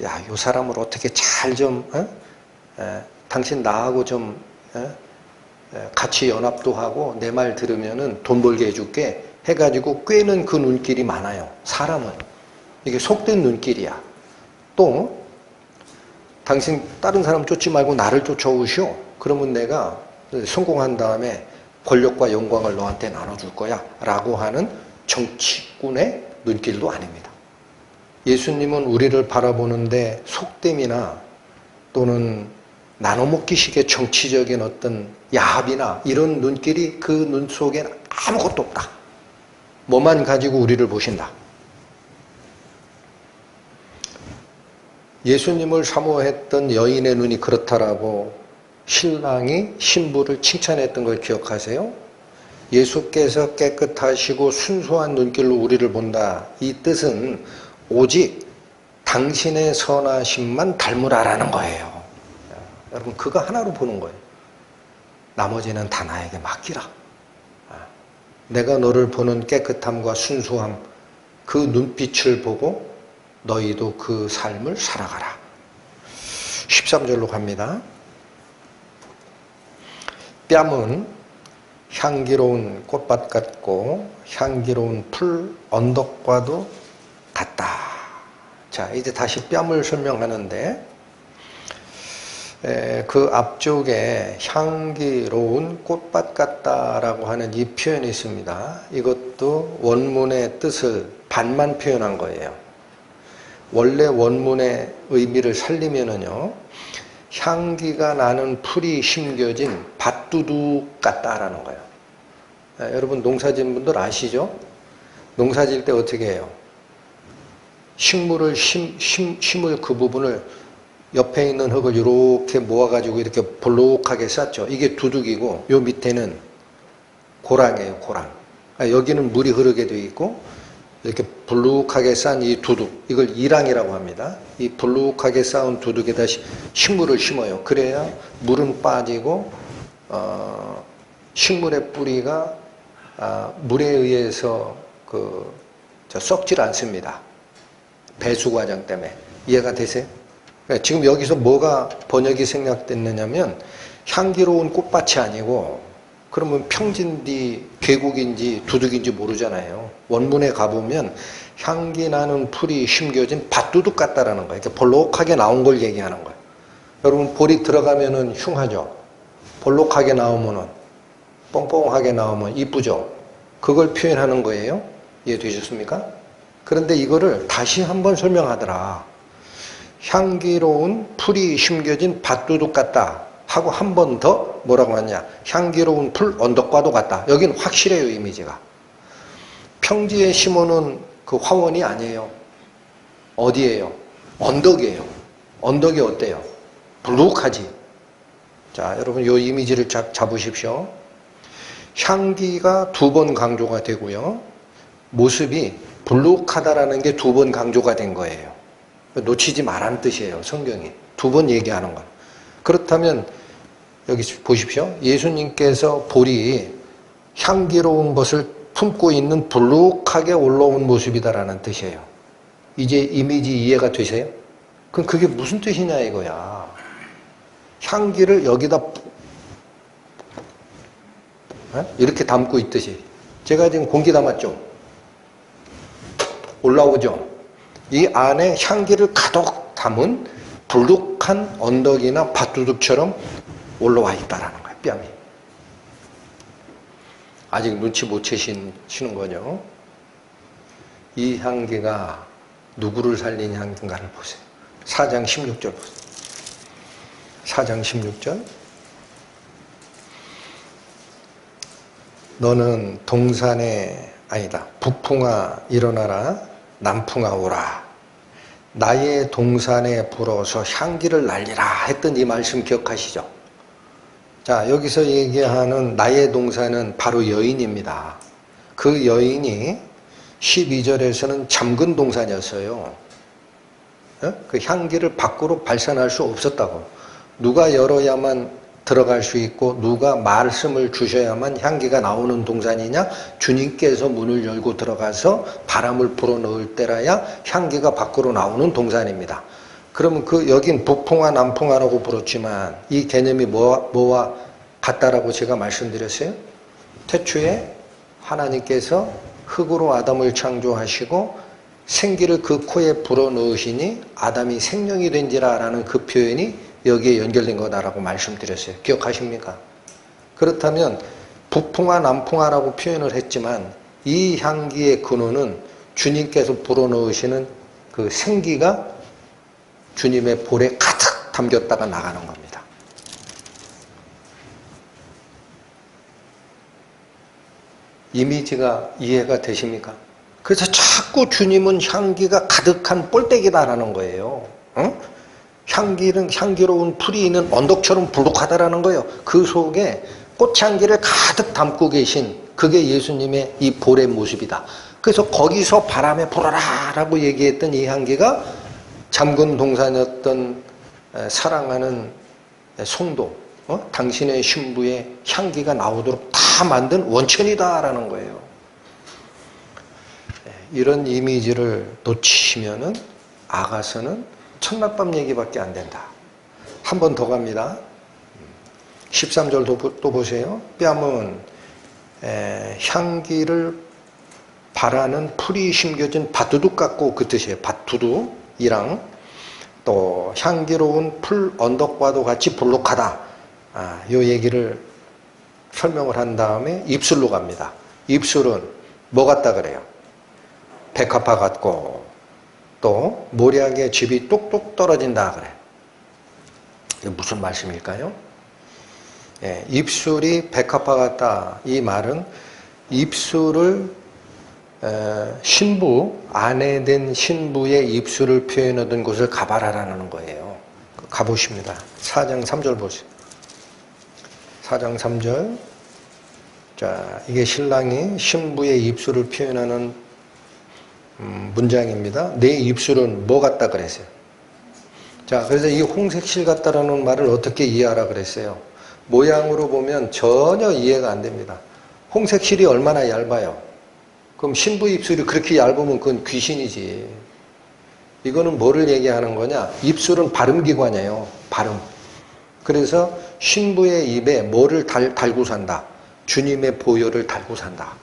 야, 이 사람을 어떻게 잘 좀, 당신 나하고 좀 같이 연합도 하고 내 말 들으면은 돈 벌게 해줄게 해가지고 꿰는 그 눈길이 많아요. 사람은. 이게 속된 눈길이야. 또 당신 다른 사람 쫓지 말고 나를 쫓아오시오. 그러면 내가 성공한 다음에 권력과 영광을 너한테 나눠줄 거야 라고 하는 정치꾼의 눈길도 아닙니다. 예수님은 우리를 바라보는데 속됨이나 또는 나눠먹기식의 정치적인 어떤 야합이나 이런 눈길이 그 눈 속엔 아무것도 없다. 뭐만 가지고 우리를 보신다. 예수님을 사모했던 여인의 눈이 그렇다라고 신랑이 신부를 칭찬했던 걸 기억하세요? 예수께서 깨끗하시고 순수한 눈길로 우리를 본다. 이 뜻은 오직 당신의 선하심만 닮으라라는 거예요. 여러분 그거 하나로 보는 거예요. 나머지는 다 나에게 맡기라. 내가 너를 보는 깨끗함과 순수함, 그 눈빛을 보고 너희도 그 삶을 살아가라. 13절로 갑니다. 뺨은 향기로운 꽃밭 같고 향기로운 풀 언덕과도 같다. 자, 이제 다시 뺨을 설명하는데 그 앞쪽에 향기로운 꽃밭 같다라고 하는 이 표현이 있습니다. 이것도 원문의 뜻을 반만 표현한 거예요. 원래 원문의 의미를 살리면은요, 향기가 나는 풀이 심겨진 밭두둑 같다라는 거예요. 여러분 농사짓는 분들 아시죠? 농사질 때 어떻게 해요? 식물을 심을 그 부분을 옆에 있는 흙을 이렇게 모아가지고 이렇게 볼록하게 쌓죠. 이게 두둑이고 요 밑에는 고랑이에요. 고랑. 여기는 물이 흐르게 되어 있고 이렇게 불룩하게 쌓은 이 두둑, 이걸 이랑이라고 합니다. 이 불룩하게 쌓은 두둑에다 식물을 심어요. 그래야 물은 빠지고 식물의 뿌리가 물에 의해서 썩질 않습니다. 배수 과정 때문에. 이해가 되세요? 지금 여기서 뭐가 번역이 생략됐느냐면 향기로운 꽃밭이 아니고 그러면 평지인지 계곡인지 두둑인지 모르잖아요. 원문에 가보면 향기 나는 풀이 심겨진 밭두둑 같다라는 거예요. 이렇게 볼록하게 나온 걸 얘기하는 거예요. 여러분 볼이 들어가면은 흉하죠. 볼록하게 나오면은 뻥뻥하게 나오면 이쁘죠. 그걸 표현하는 거예요. 이해되셨습니까? 그런데 이거를 다시 한번 설명하더라. 향기로운 풀이 심겨진 밭두둑 같다 하고 한 번 더 뭐라고 하냐, 향기로운 풀 언덕과도 같다. 여기는 확실해요. 이미지가 평지에 심어놓은 그 화원이 아니에요. 어디예요? 언덕이에요. 언덕이 어때요? 불룩하지. 자, 여러분 이 이미지를 잡으십시오. 향기가 두 번 강조가 되고요, 모습이 불룩하다라는 게 두 번 강조가 된 거예요. 놓치지 말라는 뜻이에요. 성경이 두 번 얘기하는 거. 그렇다면 여기 보십시오. 예수님께서 볼이 향기로운 것을 품고 있는 불룩하게 올라온 모습이다라는 뜻이에요. 이제 이미지 이해가 되세요? 그럼 그게 무슨 뜻이냐 이거야. 향기를 여기다 이렇게 담고 있듯이. 제가 지금 공기 담았죠? 올라오죠? 이 안에 향기를 가득 담은 불룩한 언덕이나 밭두둑처럼 올라와 있다라는 거예요. 뺨이. 아직 눈치 못 채시는 거죠. 이 향기가 누구를 살린 향기인가를 보세요. 4장 16절 보세요. 4장 16절. 너는 동산에 아니다. 북풍아 일어나라. 남풍아 오라. 나의 동산에 불어서 향기를 날리라 했던 이 말씀 기억하시죠? 자, 여기서 얘기하는 나의 동산은 바로 여인입니다. 그 여인이 12절에서는 잠근 동산이었어요. 그 향기를 밖으로 발산할 수 없었다고. 누가 열어야만 들어갈 수 있고 누가 말씀을 주셔야만 향기가 나오는 동산이냐? 주님께서 문을 열고 들어가서 바람을 불어넣을 때라야 향기가 밖으로 나오는 동산입니다. 그러면 여긴 북풍화 남풍화라고 부르지만 이 개념이 뭐와 같다라고 제가 말씀드렸어요? 태초에 하나님께서 흙으로 아담을 창조하시고 생기를 그 코에 불어넣으시니 아담이 생명이 된지라 라는 그 표현이 여기에 연결된 거다라고 말씀드렸어요. 기억하십니까? 그렇다면 북풍화 남풍화라고 표현을 했지만 이 향기의 근원은 주님께서 불어넣으시는 그 생기가 주님의 볼에 가득 담겼다가 나가는 겁니다. 이미지가 이해가 되십니까? 그래서 자꾸 주님은 향기가 가득한 꼴대기다라는 거예요. 응? 향기로운 풀이 있는 언덕처럼 불룩하다라는 거예요. 그 속에 꽃향기를 가득 담고 계신 그게 예수님의 이 볼의 모습이다. 그래서 거기서 바람에 불어라라고 얘기했던 이 향기가 잠근 동산이었던 사랑하는 성도, 당신의 신부의 향기가 나오도록 다 만든 원천이다라는 거예요. 이런 이미지를 놓치시면은 아가서는 첫날밤 얘기밖에 안 된다. 한 번 더 갑니다. 13절 또 보세요. 뺨은 향기를 바라는 풀이 심겨진 밭두둑 같고 그 뜻이에요. 밭두둑이랑 또 향기로운 풀 언덕과도 같이 불룩하다. 요 얘기를 설명을 한 다음에 입술로 갑니다. 입술은 뭐 같다 그래요? 백합화 같고 또 모략의 즙이 뚝뚝 떨어진다 그래. 이게 무슨 말씀일까요? 입술이 백합화 같다. 이 말은 입술을 신부, 아내 된 신부의 입술을 표현하던 곳을 가봐라라는 거예요. 가보십니다. 4장 3절 보세요. 4장 3절. 자, 이게 신랑이 신부의 입술을 표현하는 문장입니다. 내 입술은 뭐 같다 그랬어요? 자, 그래서 이 홍색실 같다라는 말을 어떻게 이해하라 그랬어요? 모양으로 보면 전혀 이해가 안 됩니다. 홍색실이 얼마나 얇아요? 그럼 신부 입술이 그렇게 얇으면 그건 귀신이지. 이거는 뭐를 얘기하는 거냐? 입술은 발음기관이에요. 발음. 그래서 신부의 입에 뭐를 달고 산다? 주님의 보혈을 달고 산다.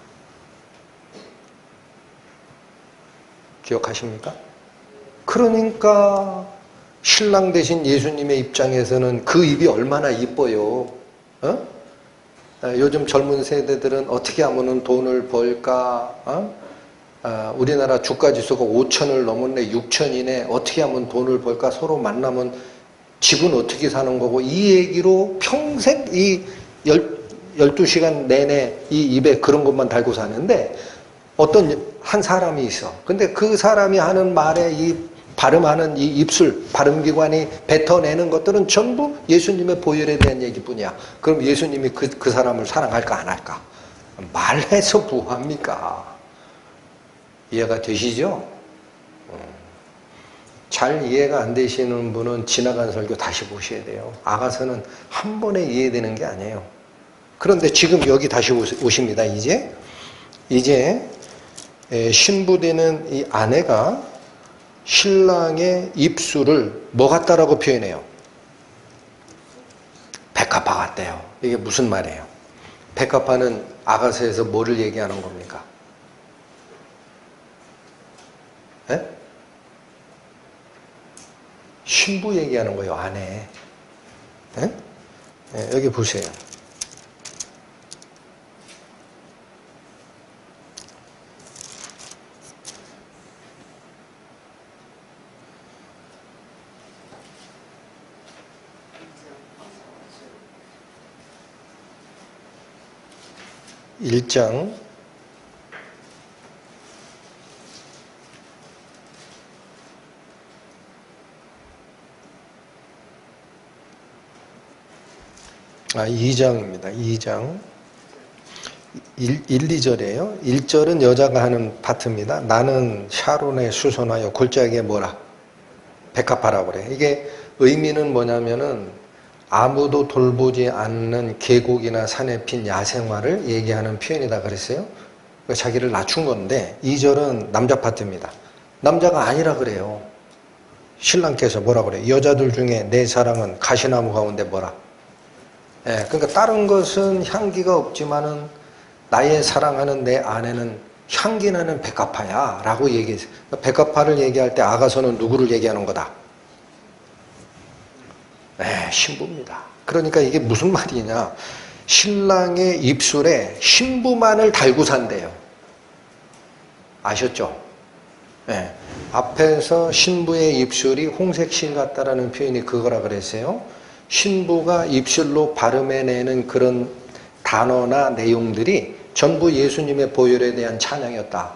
기억하십니까? 그러니까 신랑 되신 예수님의 입장에서는 그 입이 얼마나 이뻐요. 요즘 젊은 세대들은 어떻게 하면 돈을 벌까? 우리나라 주가지수가 5천을 넘었네, 6천이네. 어떻게 하면 돈을 벌까? 서로 만나면 집은 어떻게 사는 거고, 이 얘기로 평생 이 12시간 내내 이 입에 그런 것만 달고 사는데, 어떤 한 사람이 있어. 근데 그 사람이 하는 말에 이 발음하는 이 입술, 발음기관이 뱉어내는 것들은 전부 예수님의 보혈에 대한 얘기뿐이야. 그럼 예수님이 그 사람을 사랑할까 안 할까? 말해서 뭐합니까? 이해가 되시죠? 잘 이해가 안 되시는 분은 지나간 설교 다시 보셔야 돼요. 아가서는 한 번에 이해되는 게 아니에요. 그런데 지금 여기 다시 오십니다. 이제 신부되는 이 아내가 신랑의 입술을 뭐 같다라고 표현해요? 백합화 같대요. 이게 무슨 말이에요? 백합화는 아가서에서 뭐를 얘기하는 겁니까? 에? 신부 얘기하는 거예요. 아내. 에? 여기 보세요. 일장 2장입니다. 2장 1, 2절이에요. 1절은 여자가 하는 파트입니다. 나는 샤론에 수선하여 골짜기에 뭐라? 백합화라고 그래. 이게 의미는 뭐냐면은 아무도 돌보지 않는 계곡이나 산에 핀 야생화를 얘기하는 표현이다 그랬어요. 자기를 낮춘 건데 2절은 남자 파트입니다. 남자가 아니라 그래요. 신랑께서 뭐라 그래요? 여자들 중에 내 사랑은 가시나무 가운데 뭐라? 그러니까 다른 것은 향기가 없지만은 나의 사랑하는 내 아내는 향기 나는 백합화야 라고 얘기했어요. 백합화를 얘기할 때 아가서는 누구를 얘기하는 거다? 네, 신부입니다. 그러니까 이게 무슨 말이냐, 신랑의 입술에 신부만을 달고 산대요. 아셨죠? 네. 앞에서 신부의 입술이 홍색실 같다라는 표현이 그거라 그랬어요. 신부가 입술로 발음해내는 그런 단어나 내용들이 전부 예수님의 보혈에 대한 찬양이었다.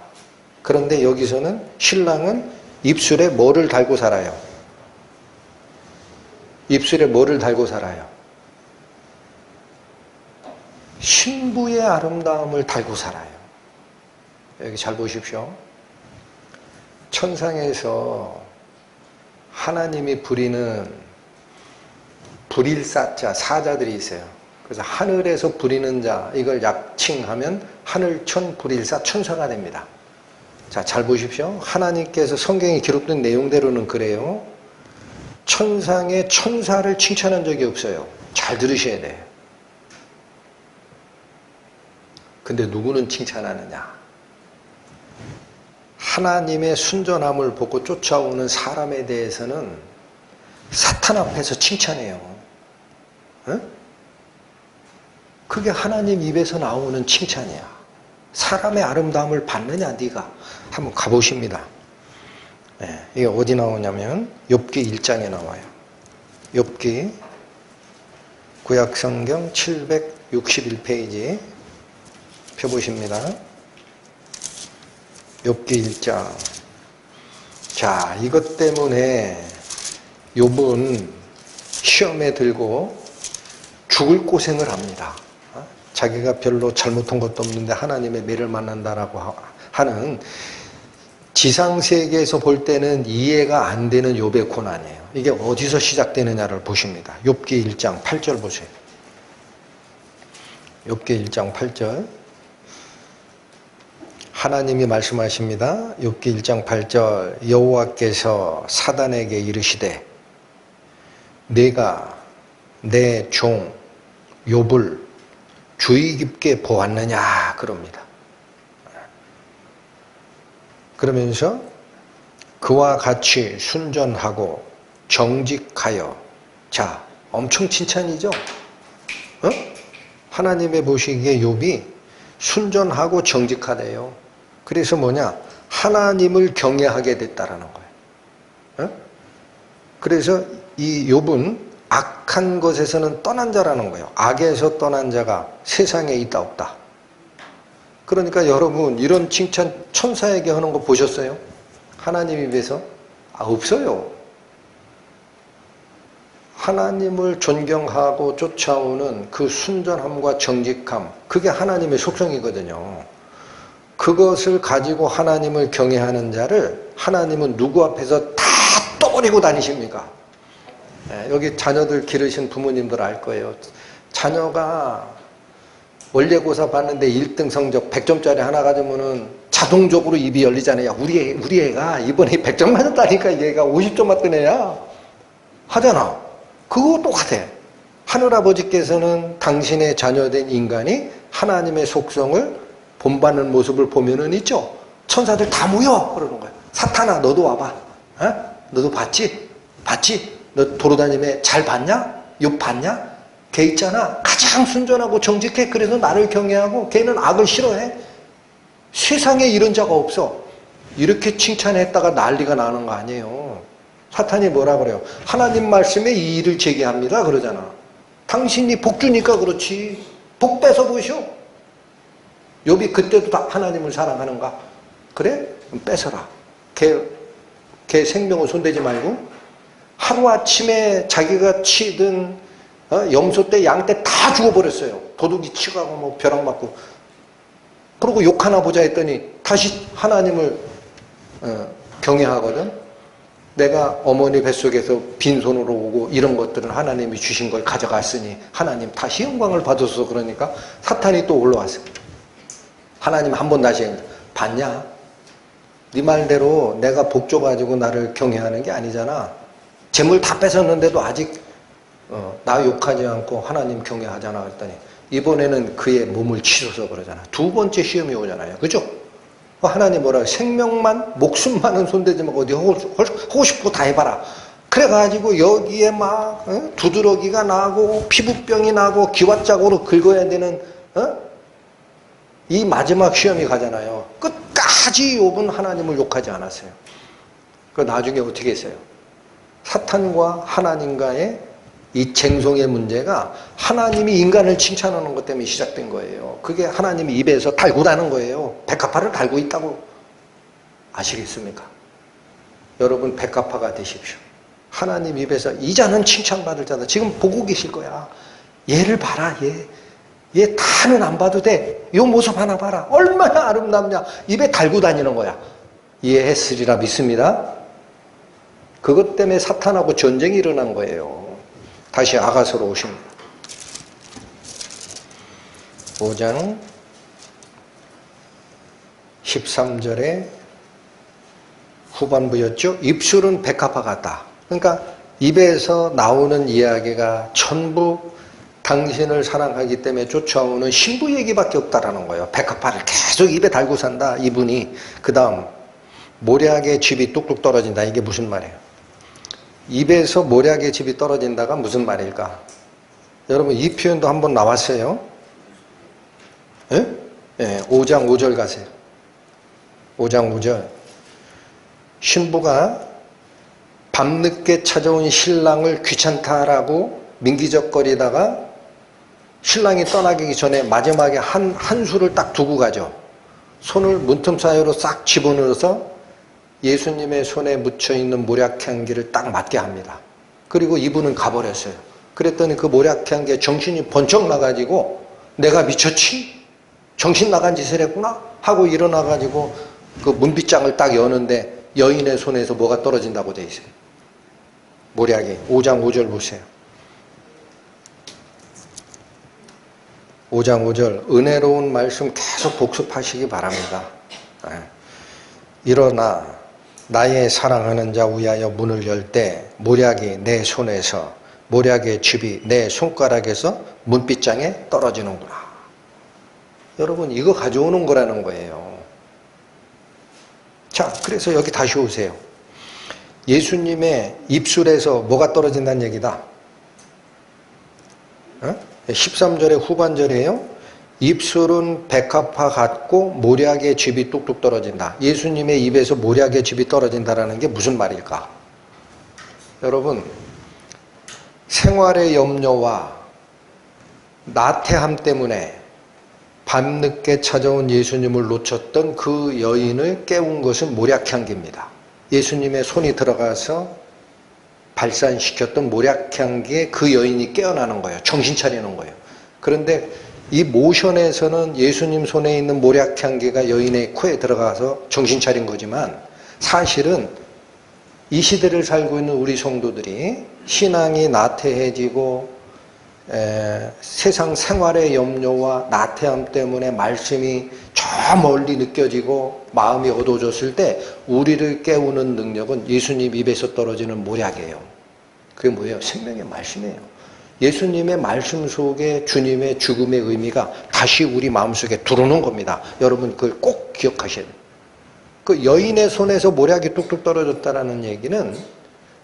그런데 여기서는 신랑은 입술에 뭐를 달고 살아요? 입술에 뭐를 달고 살아요? 신부의 아름다움을 달고 살아요. 여기 잘 보십시오. 천상에서 하나님이 부리는 불일사자, 사자들이 있어요. 그래서 하늘에서 부리는 자, 이걸 약칭하면 하늘천 불일사 천사가 됩니다. 자, 잘 보십시오. 하나님께서 성경에 기록된 내용대로는 그래요. 천상의 천사를 칭찬한 적이 없어요. 잘 들으셔야 돼요. 근데 누구는 칭찬하느냐? 하나님의 순전함을 보고 쫓아오는 사람에 대해서는 사탄 앞에서 칭찬해요. 응? 그게 하나님 입에서 나오는 칭찬이야. 사람의 아름다움을 받느냐 네가? 한번 가보십니다. 네, 이게 어디 나오냐면 욥기 1장에 나와요. 욥기 구약성경 761페이지 펴보십니다. 욥기 1장. 자, 이것 때문에 욥은 시험에 들고 죽을 고생을 합니다. 자기가 별로 잘못한 것도 없는데 하나님의 매를 만난다라고 하는, 지상세계에서 볼 때는 이해가 안 되는 욥의 고난이에요. 이게 어디서 시작되느냐를 보십니다. 욥기 1장 8절 보세요. 욥기 1장 8절. 하나님이 말씀하십니다. 욥기 1장 8절. 여호와께서 사단에게 이르시되 내가 내 종 욥을 주의 깊게 보았느냐 그럽니다. 그러면서 그와 같이 순전하고 정직하여. 자, 엄청 칭찬이죠? 어? 하나님의 보시기에 욥이 순전하고 정직하대요. 그래서 뭐냐? 하나님을 경외하게 됐다라는 거예요. 어? 그래서 이 욥은 악한 것에서는 떠난 자라는 거예요. 악에서 떠난 자가 세상에 있다 없다. 그러니까 여러분, 이런 칭찬 천사에게 하는 거 보셨어요? 하나님 입에서? 없어요. 하나님을 존경하고 쫓아오는 그 순전함과 정직함, 그게 하나님의 속성이거든요. 그것을 가지고 하나님을 경외하는 자를 하나님은 누구 앞에서 다 떠버리고 다니십니까? 여기 자녀들 기르신 부모님들 알 거예요. 자녀가 원래고사 봤는데 1등 성적 100점짜리 하나 가지면은 자동적으로 입이 열리잖아요. 우리 애가 이번에 100점 맞았다니까 얘가 50점 맞던 애야. 하잖아. 그거 똑같아. 하늘아버지께서는 당신의 자녀된 인간이 하나님의 속성을 본받는 모습을 보면은 있죠. 천사들 다 모여 그러는 거야. 사탄아 너도 와봐. 어? 너도 봤지? 봤지? 너 도로다니며 잘 봤냐? 욥 봤냐? 걔 있잖아. 가장 순전하고 정직해. 그래서 나를 경외하고 걔는 악을 싫어해. 세상에 이런 자가 없어. 이렇게 칭찬했다가 난리가 나는 거 아니에요. 사탄이 뭐라 그래요? 하나님 말씀에 이 일을 제기합니다 그러잖아. 당신이 복 주니까 그렇지. 복 뺏어 보시오. 욥이 그때도 다 하나님을 사랑하는가? 그래? 그럼 뺏어라. 걔 생명을 손대지 말고. 하루아침에 자기가 치든 염소 때, 양 때 다 죽어버렸어요. 도둑이 치고 뭐 벼락 맞고. 그러고 욕 하나 보자 했더니 다시 하나님을 경외하거든. 내가 어머니 뱃속에서 빈손으로 오고 이런 것들은 하나님이 주신 걸 가져갔으니 하나님 다시 영광을 받아서. 그러니까 사탄이 또 올라왔어요. 하나님 한 번 다시 봤냐? 네 말대로 내가 복 줘가지고 나를 경외하는 게 아니잖아. 재물 다 뺏었는데도 아직 나 욕하지 않고 하나님 경외하잖아. 그랬더니 이번에는 그의 몸을 치러서 그러잖아. 두 번째 시험이 오잖아요. 그죠? 하나님 뭐라 생명만 목숨만은 손대지 말고 어디 하고 싶고 다 해봐라. 그래가지고 여기에 막 두드러기가 나고 피부병이 나고 기왓짝으로 긁어야 되는 이 마지막 시험이 가잖아요. 끝까지 욥은 하나님을 욕하지 않았어요. 그 나중에 어떻게 했어요? 사탄과 하나님과의 이 쟁송의 문제가 하나님이 인간을 칭찬하는 것 때문에 시작된 거예요. 그게 하나님이 입에서 달구라는 거예요. 백합화를 달고 있다고 아시겠습니까? 여러분 백합화가 되십시오. 하나님 입에서 이 자는 칭찬받을 자다. 지금 보고 계실 거야. 얘를 봐라. 얘 다는 안 봐도 돼. 요 모습 하나 봐라. 얼마나 아름답냐. 입에 달고 다니는 거야. 이해했으리라 믿습니다. 그것 때문에 사탄하고 전쟁이 일어난 거예요. 다시 아가서로 오십니다. 5장 13절에 후반부였죠. 입술은 백합화 같다. 그러니까 입에서 나오는 이야기가 전부 당신을 사랑하기 때문에 쫓아오는 신부 얘기밖에 없다라는 거예요. 백합화를 계속 입에 달고 산다. 이분이. 그 다음 모략의 즙이 뚝뚝 떨어진다. 이게 무슨 말이에요? 입에서 모략의 즙이 떨어진다가 무슨 말일까? 여러분 이 표현도 한번 나왔어요. 예? 예, 5장 5절 가세요. 5장 5절. 신부가 밤늦게 찾아온 신랑을 귀찮다라고 민기적거리다가 신랑이 떠나기 전에 마지막에 한 수를 딱 두고 가죠. 손을 문틈 사이로 싹 집어넣어서 예수님의 손에 묻혀있는 모략향기를 딱 맞게 합니다. 그리고 이분은 가버렸어요. 그랬더니 그 모략향기에 정신이 번쩍 나가지고 내가 미쳤지? 정신 나간 짓을 했구나? 하고 일어나가지고 그 문빗장을 딱 여는데 여인의 손에서 뭐가 떨어진다고 돼 있어요. 모략이. 5장 5절 보세요. 5장 5절. 은혜로운 말씀 계속 복습하시기 바랍니다. 일어나 나의 사랑하는 자 위하여 문을 열 때 모략이 내 손에서 모략의 즙이 내 손가락에서 문빗장에 떨어지는구나. 여러분 이거 가져오는 거라는 거예요. 자, 그래서 여기 다시 오세요. 예수님의 입술에서 뭐가 떨어진다는 얘기다. 13절의 후반절이에요. 입술은 백합화 같고 모략의 즙이 뚝뚝 떨어진다. 예수님의 입에서 모략의 즙이 떨어진다는 게 무슨 말일까? 여러분 생활의 염려와 나태함 때문에 밤늦게 찾아온 예수님을 놓쳤던 그 여인을 깨운 것은 모략향기입니다. 예수님의 손이 들어가서 발산시켰던 모략향기에 그 여인이 깨어나는 거예요. 정신 차리는 거예요. 그런데 이 모션에서는 예수님 손에 있는 모략향기가 여인의 코에 들어가서 정신 차린 거지만 사실은 이 시대를 살고 있는 우리 성도들이 신앙이 나태해지고 세상 생활의 염려와 나태함 때문에 말씀이 저 멀리 느껴지고 마음이 어두워졌을 때 우리를 깨우는 능력은 예수님 입에서 떨어지는 모략이에요. 그게 뭐예요? 생명의 말씀이에요. 예수님의 말씀 속에 주님의 죽음의 의미가 다시 우리 마음속에 들어오는 겁니다. 여러분 그걸 꼭 기억하셔야 돼요. 그 여인의 손에서 모략이 뚝뚝 떨어졌다는 얘기는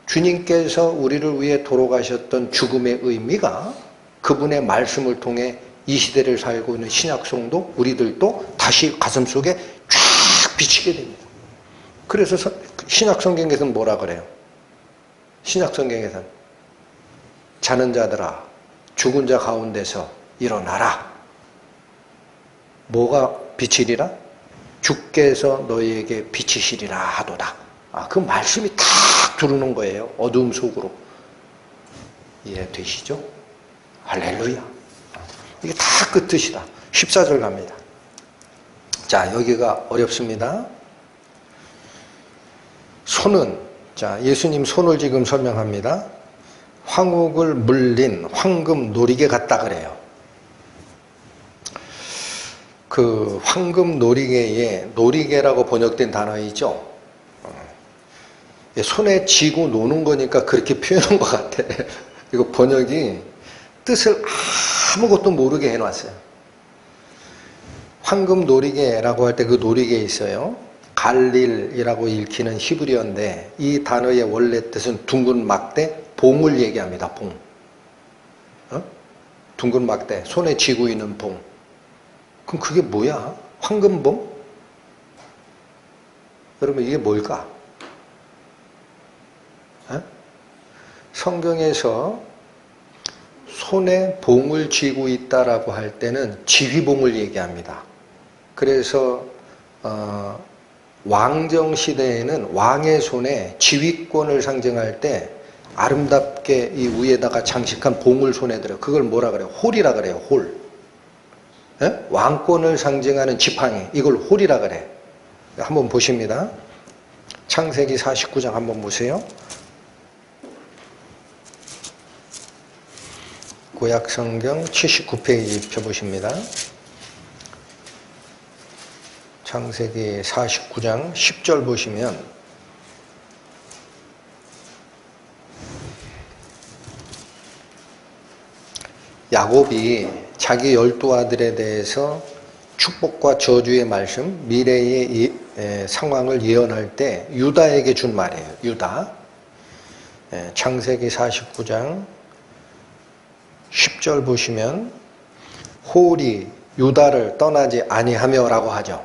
주님께서 우리를 위해 돌아가셨던 죽음의 의미가 그분의 말씀을 통해 이 시대를 살고 있는 신약성도 우리들도 다시 가슴속에 쫙 비치게 됩니다. 그래서 신약성경에서는 뭐라 그래요? 신약성경에서는 자는 자들아 죽은 자 가운데서 일어나라. 뭐가 비치리라? 주께서 너희에게 비치시리라 하도다. 그 말씀이 탁 들어오는 거예요. 어두움 속으로. 이해되시죠? 할렐루야. 이게 다 그 뜻이다. 14절 갑니다. 자, 여기가 어렵습니다. 손은, 자, 예수님 손을 지금 설명합니다. 황옥을 물린 황금 놀이개 같다 그래요. 그 황금 놀이개에 놀이개라고 번역된 단어이죠. 손에 쥐고 노는 거니까 그렇게 표현한 것 같아. 이거 번역이 뜻을 아무것도 모르게 해놨어요. 황금 노리개라고 할 때 그 노리개 있어요. 갈릴이라고 읽히는 히브리어인데 이 단어의 원래 뜻은 둥근 막대, 봉을 얘기합니다. 봉. 둥근 막대, 손에 쥐고 있는 봉. 그럼 그게 뭐야? 황금봉? 여러분 이게 뭘까? 성경에서 손에 봉을 쥐고 있다라고 할 때는 지휘봉을 얘기합니다. 그래서 왕정 시대에는 왕의 손에 지휘권을 상징할 때 아름답게 이 위에다가 장식한 봉을 손에 들어요. 그걸 뭐라 그래요? 홀이라 그래요. 홀. 왕권을 상징하는 지팡이, 이걸 홀이라 그래. 한번 보십니다. 창세기 49장 한번 보세요. 구약성경 79페이지 펴보십니다. 창세기 49장 10절 보시면 야곱이 자기 12아들에 대해서 축복과 저주의 말씀, 미래의 상황을 예언할 때 유다에게 준 말이에요. 유다. 창세기 49장 10절 보시면 홀이 유다를 떠나지 아니하며 라고 하죠.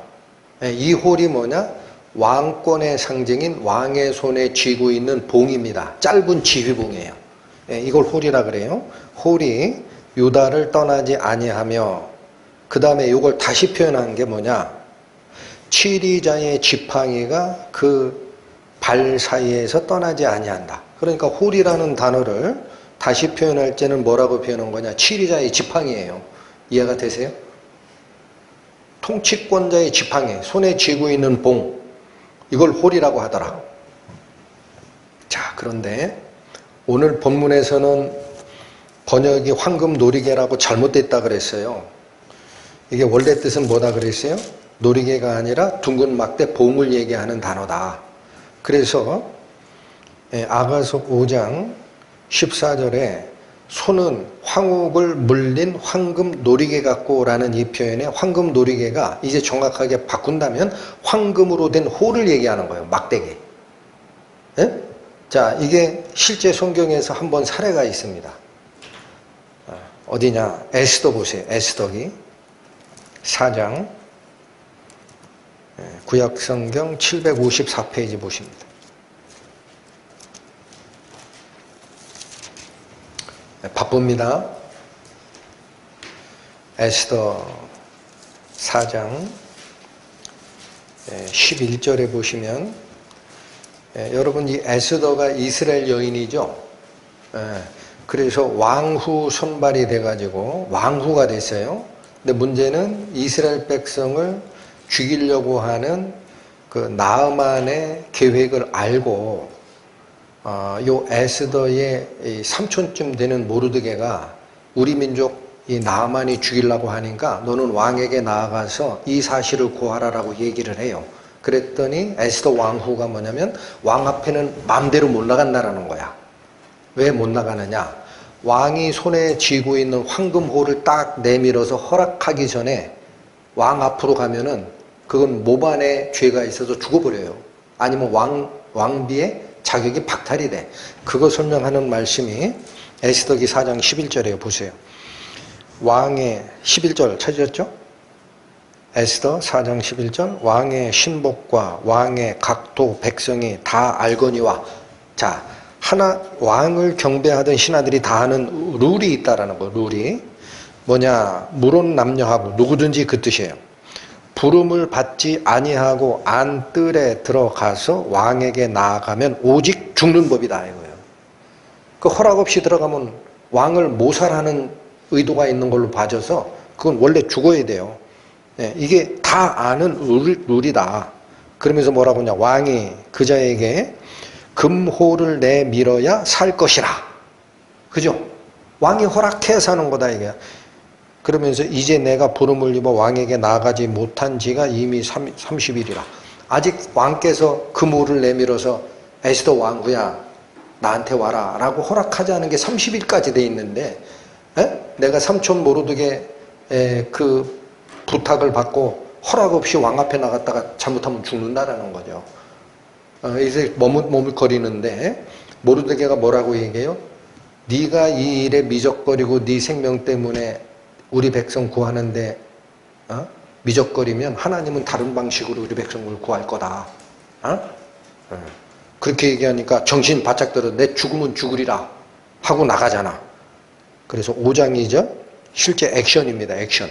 이 홀이 뭐냐? 왕권의 상징인 왕의 손에 쥐고 있는 봉입니다. 짧은 지휘봉이에요. 이걸 홀이라 그래요. 홀이 유다를 떠나지 아니하며, 그 다음에 이걸 다시 표현한 게 뭐냐? 치리자의 지팡이가 그 발 사이에서 떠나지 아니한다. 그러니까 홀이라는 단어를 다시 표현할 때는 뭐라고 표현한 거냐? 치리자의 지팡이예요. 이해가 되세요? 통치권자의 지팡이, 손에 쥐고 있는 봉, 이걸 홀이라고 하더라. 자, 그런데 오늘 본문에서는 번역이 황금 노리개라고 잘못됐다 그랬어요. 이게 원래 뜻은 뭐다 그랬어요? 노리개가 아니라 둥근 막대 봉을 얘기하는 단어다. 그래서 아가서 5장 14절에 손은 황옥을 물린 황금 노리개 같고 라는 이 표현에 황금 노리개가 이제 정확하게 바꾼다면 황금으로 된 홀을 얘기하는 거예요. 막대기. 예? 자, 이게 실제 성경에서 한번 사례가 있습니다. 어디냐? 에스더 보세요. 에스더기 4장 구약성경 754페이지 보십니다. 바쁩니다. 에스더 4장 11절에 보시면 여러분 이 에스더가 이스라엘 여인이죠. 그래서 왕후 손발이 돼가지고 왕후가 됐어요. 근데 문제는 이스라엘 백성을 죽이려고 하는 그 나아만의 계획을 알고 요 에스더의 삼촌쯤 되는 모르드게가 우리 민족 이 나아만이 죽이려고 하니까 너는 왕에게 나아가서 이 사실을 고하라라고 얘기를 해요. 그랬더니 에스더 왕후가 뭐냐면 왕 앞에는 마음대로 못 나간다라는 거야. 왜 못 나가느냐? 왕이 손에 쥐고 있는 황금홀을 딱 내밀어서 허락하기 전에 왕 앞으로 가면은 그건 모반에 죄가 있어서 죽어버려요. 아니면 왕비의 자격이 박탈이 돼. 그거 설명하는 말씀이 에스더기 4장 11절에요. 보세요. 왕의 11절 찾으셨죠? 에스더 4장 11절 왕의 신복과 왕의 각도 백성이 다 알거니와. 자, 하나 왕을 경배하던 신하들이 다 하는 룰이 있다라는 거. 룰이 뭐냐? 물론 남녀하고 누구든지 그 뜻이에요. 부름을 받지 아니하고 안뜰에 들어가서 왕에게 나아가면 오직 죽는 법이다 이거예요. 그 허락 없이 들어가면 왕을 모살하는 의도가 있는 걸로 봐져서 그건 원래 죽어야 돼요. 이게 다 아는 룰이다. 그러면서 뭐라고 하냐? 왕이 그자에게 금호를 내밀어야 살 것이라. 그죠? 왕이 허락해서 하는 거다 이게. 그러면서 이제 내가 부름을 입어 왕에게 나아가지 못한 지가 이미 30일이라. 아직 왕께서 금호를 내밀어서 에스더 왕후야 나한테 와라 라고 허락하지 않은 게 30일까지 돼 있는데 내가 삼촌 모르드게 그 부탁을 받고 허락 없이 왕 앞에 나갔다가 잘못하면 죽는다라는 거죠. 이제 머뭇머뭇거리는데 모르드게가 뭐라고 얘기해요? 네가 이 일에 미적거리고 네 생명 때문에 우리 백성 구하는데 미적거리면 하나님은 다른 방식으로 우리 백성을 구할 거다. 그렇게 얘기하니까 정신 바짝 들어 내 죽으면 죽으리라 하고 나가잖아. 그래서 5장이죠. 실제 액션입니다. 액션.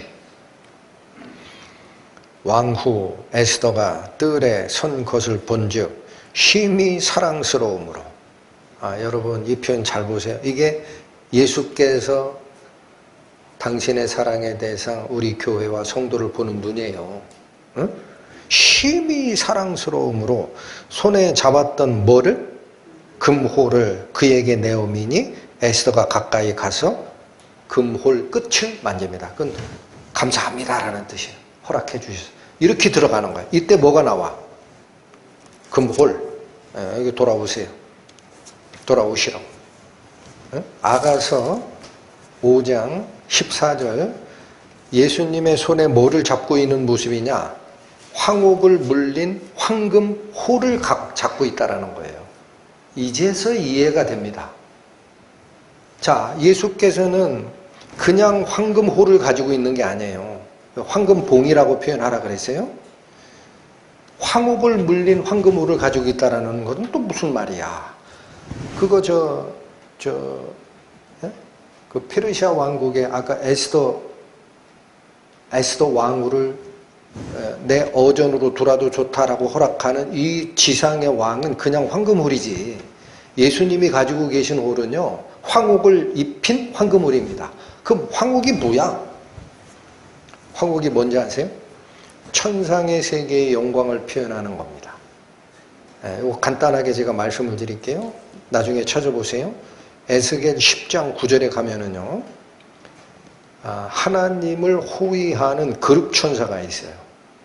왕후 에스더가 뜰에 선 것을 본즉 심히 사랑스러움으로. 여러분 이 표현 잘 보세요. 이게 예수께서 당신의 사랑의 대상 우리 교회와 성도를 보는 눈이에요. 심히 사랑스러움으로 손에 잡았던 뭐를? 금홀을 그에게 내어미니 에스더가 가까이 가서 금홀 끝을 만집니다. 그건 감사합니다라는 뜻이에요. 허락해 주셔서. 이렇게 들어가는 거예요. 이때 뭐가 나와? 금홀. 여기 돌아오세요. 돌아오시라고. 아가서 5장 14절 예수님의 손에 뭐를 잡고 있는 모습이냐? 황옥을 물린 황금 홀을 잡고 있다는 거예요. 이제서 이해가 됩니다. 자, 예수께서는 그냥 황금 홀을 가지고 있는 게 아니에요. 황금 봉이라고 표현하라 그랬어요. 황옥을 물린 황금 홀을 가지고 있다는 것은 또 무슨 말이야? 그거 그 페르시아 왕국의 아까 에스더 왕후를 내 어전으로 두라도 좋다라고 허락하는 이 지상의 왕은 그냥 황금홀이지. 예수님이 가지고 계신 홀은요, 황옥을 입힌 황금홀입니다. 그럼 황옥이 뭐야? 황옥이 뭔지 아세요? 천상의 세계의 영광을 표현하는 겁니다. 이거 간단하게 제가 말씀을 드릴게요. 나중에 찾아보세요. 에스겔 10장 9절에 가면은요, 하나님을 호위하는 그룹천사가 있어요.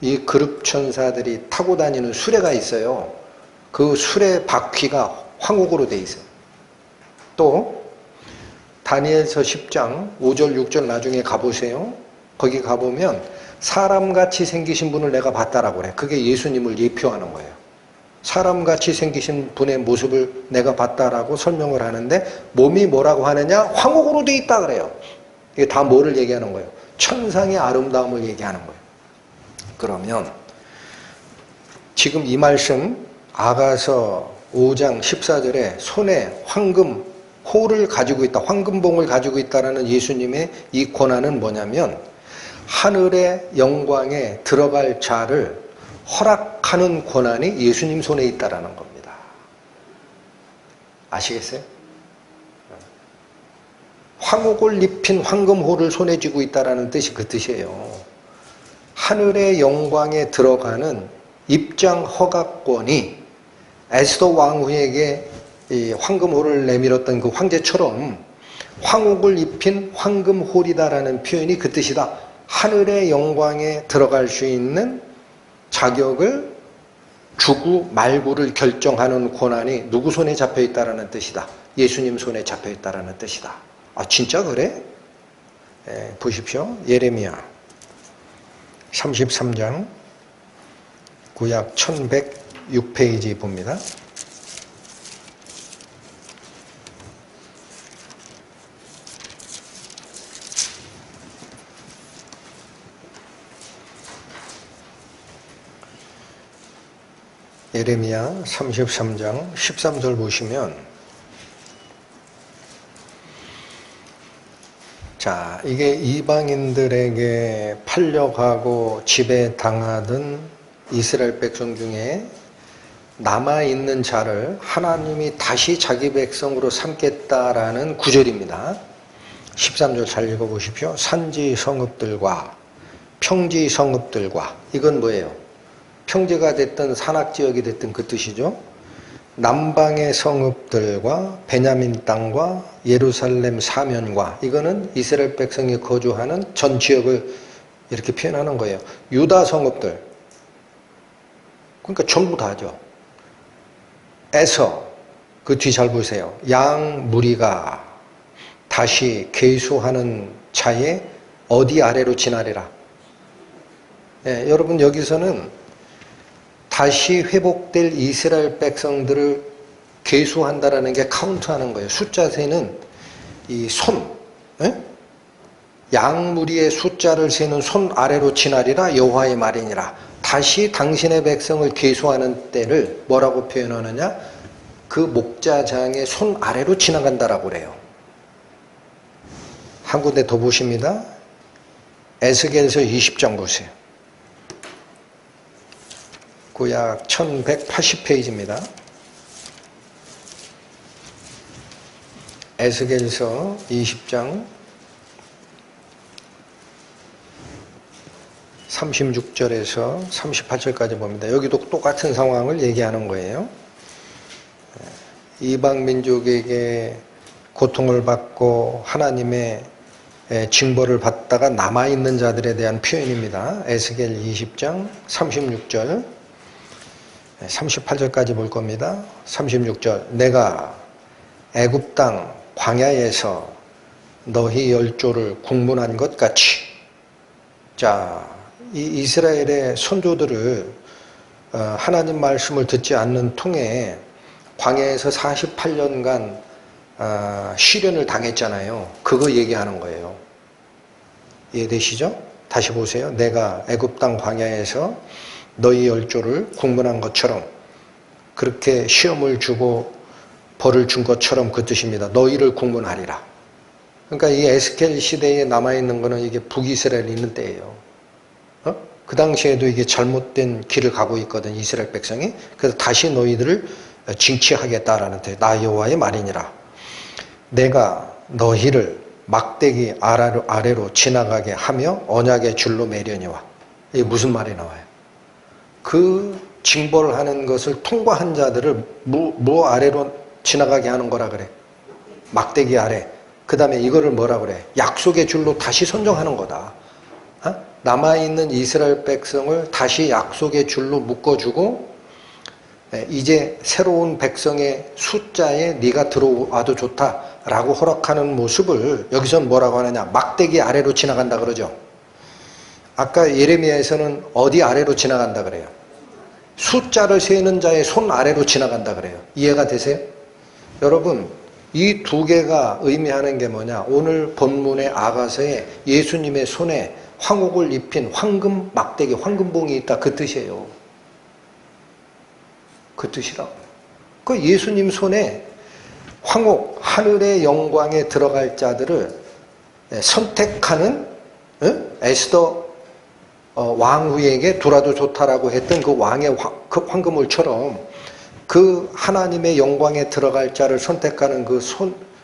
이 그룹천사들이 타고 다니는 수레가 있어요. 그 수레 바퀴가 황옥으로 돼 있어요. 또 다니엘서 10장 5절 6절 나중에 가보세요. 거기 가보면 사람같이 생기신 분을 내가 봤다라고 그래. 그게 예수님을 예표하는 거예요. 사람같이 생기신 분의 모습을 내가 봤다라고 설명을 하는데 몸이 뭐라고 하느냐? 황옥으로 돼 있다 그래요. 이게 다 뭐를 얘기하는 거예요? 천상의 아름다움을 얘기하는 거예요. 그러면 지금 이 말씀 아가서 5장 14절에 손에 황금 홀을 가지고 있다, 황금봉을 가지고 있다라는 예수님의 이 권한은 뭐냐면 하늘의 영광에 들어갈 자를 허락하는 권한이 예수님 손에 있다라는 겁니다. 아시겠어요? 황옥을 입힌 황금홀을 손에 쥐고 있다라는 뜻이 그 뜻이에요. 하늘의 영광에 들어가는 입장 허가권이 에스더 왕후에게 이 황금홀을 내밀었던 그 황제처럼 황옥을 입힌 황금홀이다라는 표현이 그 뜻이다. 하늘의 영광에 들어갈 수 있는 자격을 주고 말고를 결정하는 권한이 누구 손에 잡혀 있다라는 뜻이다. 예수님 손에 잡혀 있다라는 뜻이다. 진짜 그래? 보십시오. 예레미야 33장 구약 1106페이지 봅니다. 예레미야 33장 13절 보시면, 자, 이게 이방인들에게 팔려가고 지배당하던 이스라엘 백성 중에 남아있는 자를 하나님이 다시 자기 백성으로 삼겠다라는 구절입니다. 13절 잘 읽어보십시오. 산지 성읍들과 평지 성읍들과, 이건 뭐예요? 평지가 됐든 산악지역이 됐든 그 뜻이죠. 남방의 성읍들과 베냐민 땅과 예루살렘 사면과, 이거는 이스라엘 백성이 거주하는 전 지역을 이렇게 표현하는 거예요. 유다 성읍들, 그러니까 전부 다죠. 에서, 그 뒤 잘 보세요. 양 무리가 다시 계수하는 자의 어디 아래로 지나리라? 예, 여러분 여기서는 다시 회복될 이스라엘 백성들을 계수한다라는 게 카운트하는 거예요. 숫자 세는 이 손, 예? 양무리의 숫자를 세는 손 아래로 지나리라 여호와의 말이니라. 다시 당신의 백성을 계수하는 때를 뭐라고 표현하느냐? 그 목자장의 손 아래로 지나간다라고 그래요. 한 군데 더 보십니다. 에스겔서 20장 보세요. 구약 1180페이지입니다. 에스겔서 20장 36절에서 38절까지 봅니다. 여기도 똑같은 상황을 얘기하는 거예요. 이방 민족에게 고통을 받고 하나님의 징벌을 받다가 남아있는 자들에 대한 표현입니다. 에스겔 20장 36절 38절까지 볼 겁니다. 36절 내가 애굽 땅 광야에서 너희 열조를 국문한 것 같이. 자, 이 이스라엘의 선조들을 하나님 말씀을 듣지 않는 통에 광야에서 48년간 시련을 당했잖아요. 그거 얘기하는 거예요. 이해되시죠? 다시 보세요. 내가 애굽 땅 광야에서 너희 열조를 국문한 것처럼, 그렇게 시험을 주고 벌을 준 것처럼 그 뜻입니다. 너희를 국문하리라. 그러니까 이 에스겔 시대에 남아있는 거는 이게 북이스라엘이 있는 때예요. 그 당시에도 이게 잘못된 길을 가고 있거든, 이스라엘 백성이. 그래서 다시 너희들을 징치하겠다라는 데, 나 여호와의 말이니라. 내가 너희를 막대기 아래로 지나가게 하며 언약의 줄로 매려니와. 이게 무슨 말이 나와요? 그 징벌을 하는 것을 통과한 자들을 뭐 아래로 지나가게 하는 거라 그래? 막대기 아래. 그 다음에 이거를 뭐라 그래? 약속의 줄로 다시 선정하는 거다. 남아있는 이스라엘 백성을 다시 약속의 줄로 묶어주고, 이제 새로운 백성의 숫자에 네가 들어와도 좋다라고 허락하는 모습을 여기서는 뭐라고 하느냐? 막대기 아래로 지나간다 그러죠. 아까 예레미야에서는 어디 아래로 지나간다 그래요? 숫자를 세는 자의 손 아래로 지나간다 그래요. 이해가 되세요? 여러분, 이 두 개가 의미하는 게 뭐냐? 오늘 본문의 아가서에 예수님의 손에 황옥을 입힌 황금 막대기, 황금봉이 있다, 그 뜻이에요. 그 뜻이라고. 그 예수님 손에 황옥, 하늘의 영광에 들어갈 자들을 선택하는 에스더 왕후에게 두라도 좋다라고 했던 그 왕의 그 황금울처럼 그 하나님의 영광에 들어갈 자를 선택하는 그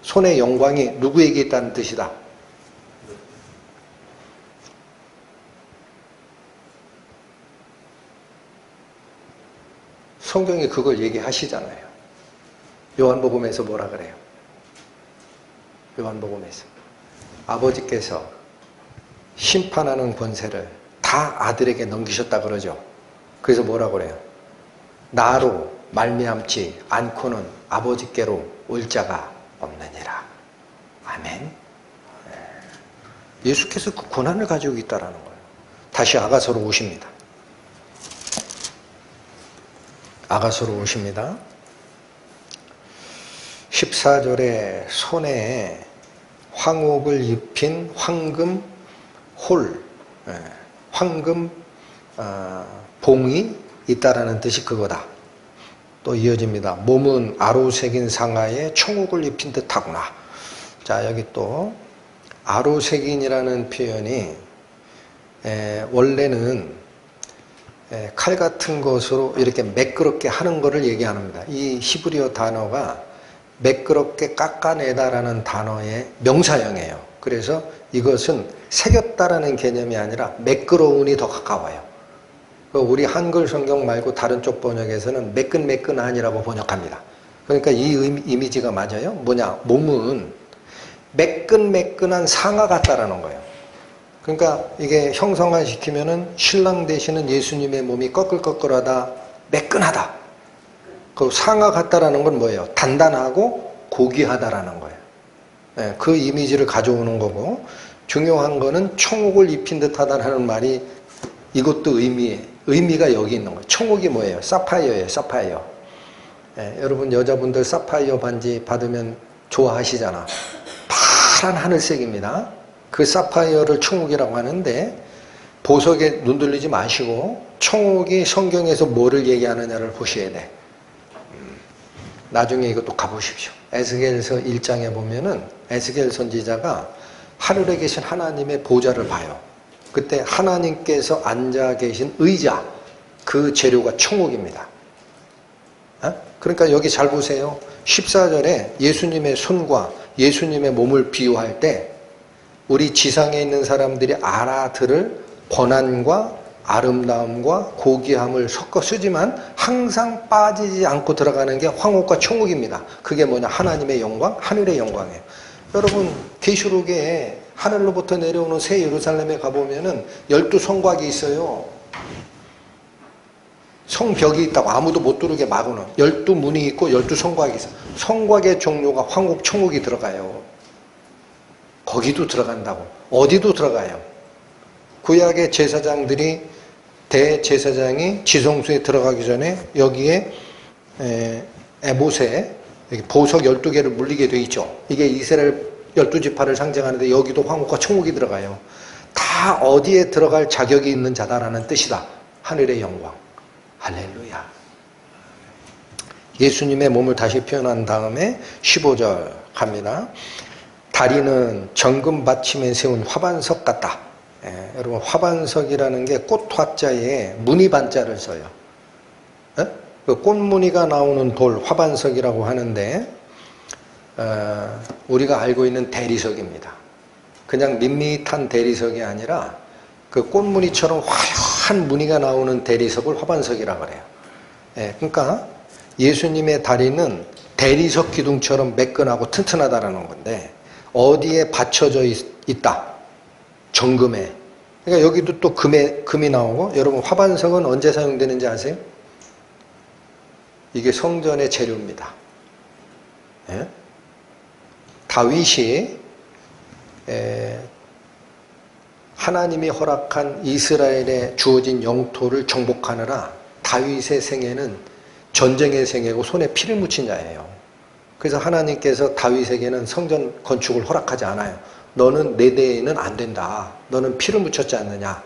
손의 영광이 누구에게 있다는 뜻이다. 성경이 그걸 얘기하시잖아요. 요한복음에서 뭐라 그래요? 요한복음에서 아버지께서 심판하는 권세를 다 아들에게 넘기셨다 그러죠. 그래서 뭐라 그래요? 나로 말미암지 않고는 아버지께로 올 자가 없느니라. 아멘. 예수께서 그 고난을 가지고 있다라는 거예요. 다시 아가서로 오십니다. 아가서로 오십니다. 14절에 손에 황옥을 입힌 황금 홀, 황금 봉이 있다라는 뜻이 그거다. 또 이어집니다. 몸은 아로새긴 상하에 청옥을 입힌 듯하구나. 자, 여기 또 아로새긴이라는 표현이 원래는 칼 같은 것으로 이렇게 매끄럽게 하는 것을 얘기합니다. 이 히브리어 단어가 매끄럽게 깎아내다라는 단어의 명사형이에요. 그래서 이것은 새겼다라는 개념이 아니라 매끄러운이 더 가까워요. 우리 한글 성경 말고 다른 쪽 번역에서는 매끈매끈한이라고 번역합니다. 그러니까 이 이미지가 맞아요. 뭐냐? 몸은 매끈매끈한 상아 같다라는 거예요. 그러니까 이게 형상화시키면은 신랑 되시는 예수님의 몸이 꺼끌꺼끌하다, 매끈하다. 그 상아 같다라는 건 뭐예요? 단단하고 고귀하다라는 거예요. 네, 그 이미지를 가져오는 거고, 중요한 거는 청옥을 입힌 듯하다라는 말이 이것도 의미가 여기 있는 거예요. 청옥이 뭐예요? 사파이어예요. 사파이어. 예, 여러분 여자분들 사파이어 반지 받으면 좋아하시잖아. 파란 하늘색입니다. 그 사파이어를 청옥이라고 하는데 보석에 눈 돌리지 마시고 청옥이 성경에서 뭐를 얘기하느냐를 보셔야 돼. 나중에 이것도 가보십시오. 에스겔서 1장에 보면은 에스겔 선지자가 하늘에 계신 하나님의 보좌를 봐요. 그때 하나님께서 앉아 계신 의자, 그 재료가 청옥입니다. 그러니까 여기 잘 보세요. 14절에 예수님의 손과 예수님의 몸을 비유할 때 우리 지상에 있는 사람들이 알아들을 권한과 아름다움과 고귀함을 섞어 쓰지만 항상 빠지지 않고 들어가는 게 황옥과 청옥입니다. 그게 뭐냐? 하나님의 영광, 하늘의 영광이에요. 여러분 계시록에 하늘로부터 내려오는 새 예루살렘에 가보면은 12성곽이 있어요. 성벽이 있다고 아무도 못 들어오게 막아놓은 12문이 있고 12성곽이 있어요. 성곽의 종류가 황옥, 청옥이 들어가요. 거기도 들어간다고. 어디도 들어가요. 구약의 제사장들이 대제사장이 지성소에 들어가기 전에 여기에 에봇에 보석 12개를 물리게 돼 있죠. 이게 이스라엘 12지파를 상징하는데 여기도 황옥과 청옥이 들어가요. 다 어디에 들어갈 자격이 있는 자다라는 뜻이다. 하늘의 영광. 할렐루야. 예수님의 몸을 다시 표현한 다음에 15절 갑니다. 다리는 정금 받침에 세운 화반석 같다. 여러분 화반석이라는 게 꽃화자에 무늬반자를 써요. 그 꽃무늬가 나오는 돌 화반석이라고 하는데 우리가 알고 있는 대리석입니다. 그냥 밋밋한 대리석이 아니라 그 꽃무늬처럼 화려한 무늬가 나오는 대리석을 화반석이라고 그래요. 그러니까 예수님의 다리는 대리석 기둥처럼 매끈하고 튼튼하다라는 건데 어디에 받쳐져 있다? 정금에. 그러니까 여기도 또 금이 나오고 여러분 화반석은 언제 사용되는지 아세요? 이게 성전의 재료입니다. 다윗이 하나님이 허락한 이스라엘에 주어진 영토를 정복하느라 다윗의 생애는 전쟁의 생애고 손에 피를 묻힌 자예요. 그래서 하나님께서 다윗에게는 성전 건축을 허락하지 않아요. 너는 내 대에는 안 된다. 너는 피를 묻혔지 않느냐.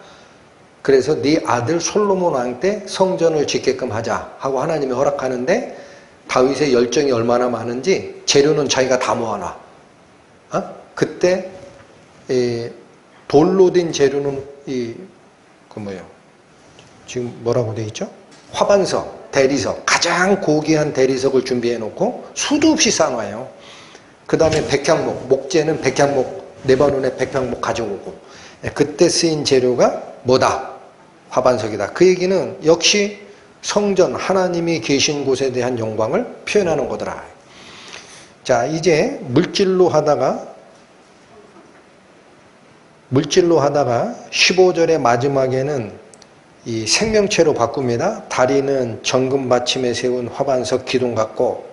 그래서 네 아들 솔로몬 왕 때 성전을 짓게끔 하자 하고 하나님이 허락하는데 다윗의 열정이 얼마나 많은지 재료는 자기가 다 모아놔. 그때 돌로 된 재료는 지금 뭐라고 돼 있죠? 화반석, 대리석, 가장 고귀한 대리석을 준비해 놓고 수도 없이 쌓아놔요. 그 다음에 백향목, 목재는 백향목, 레바논의 백향목 가져오고 그때 쓰인 재료가 뭐다? 화반석이다. 그 얘기는 역시 성전, 하나님이 계신 곳에 대한 영광을 표현하는 거더라. 자, 이제 물질로 하다가 15절의 마지막에는 이 생명체로 바꿉니다. 다리는 정금 받침에 세운 화반석 기둥 같고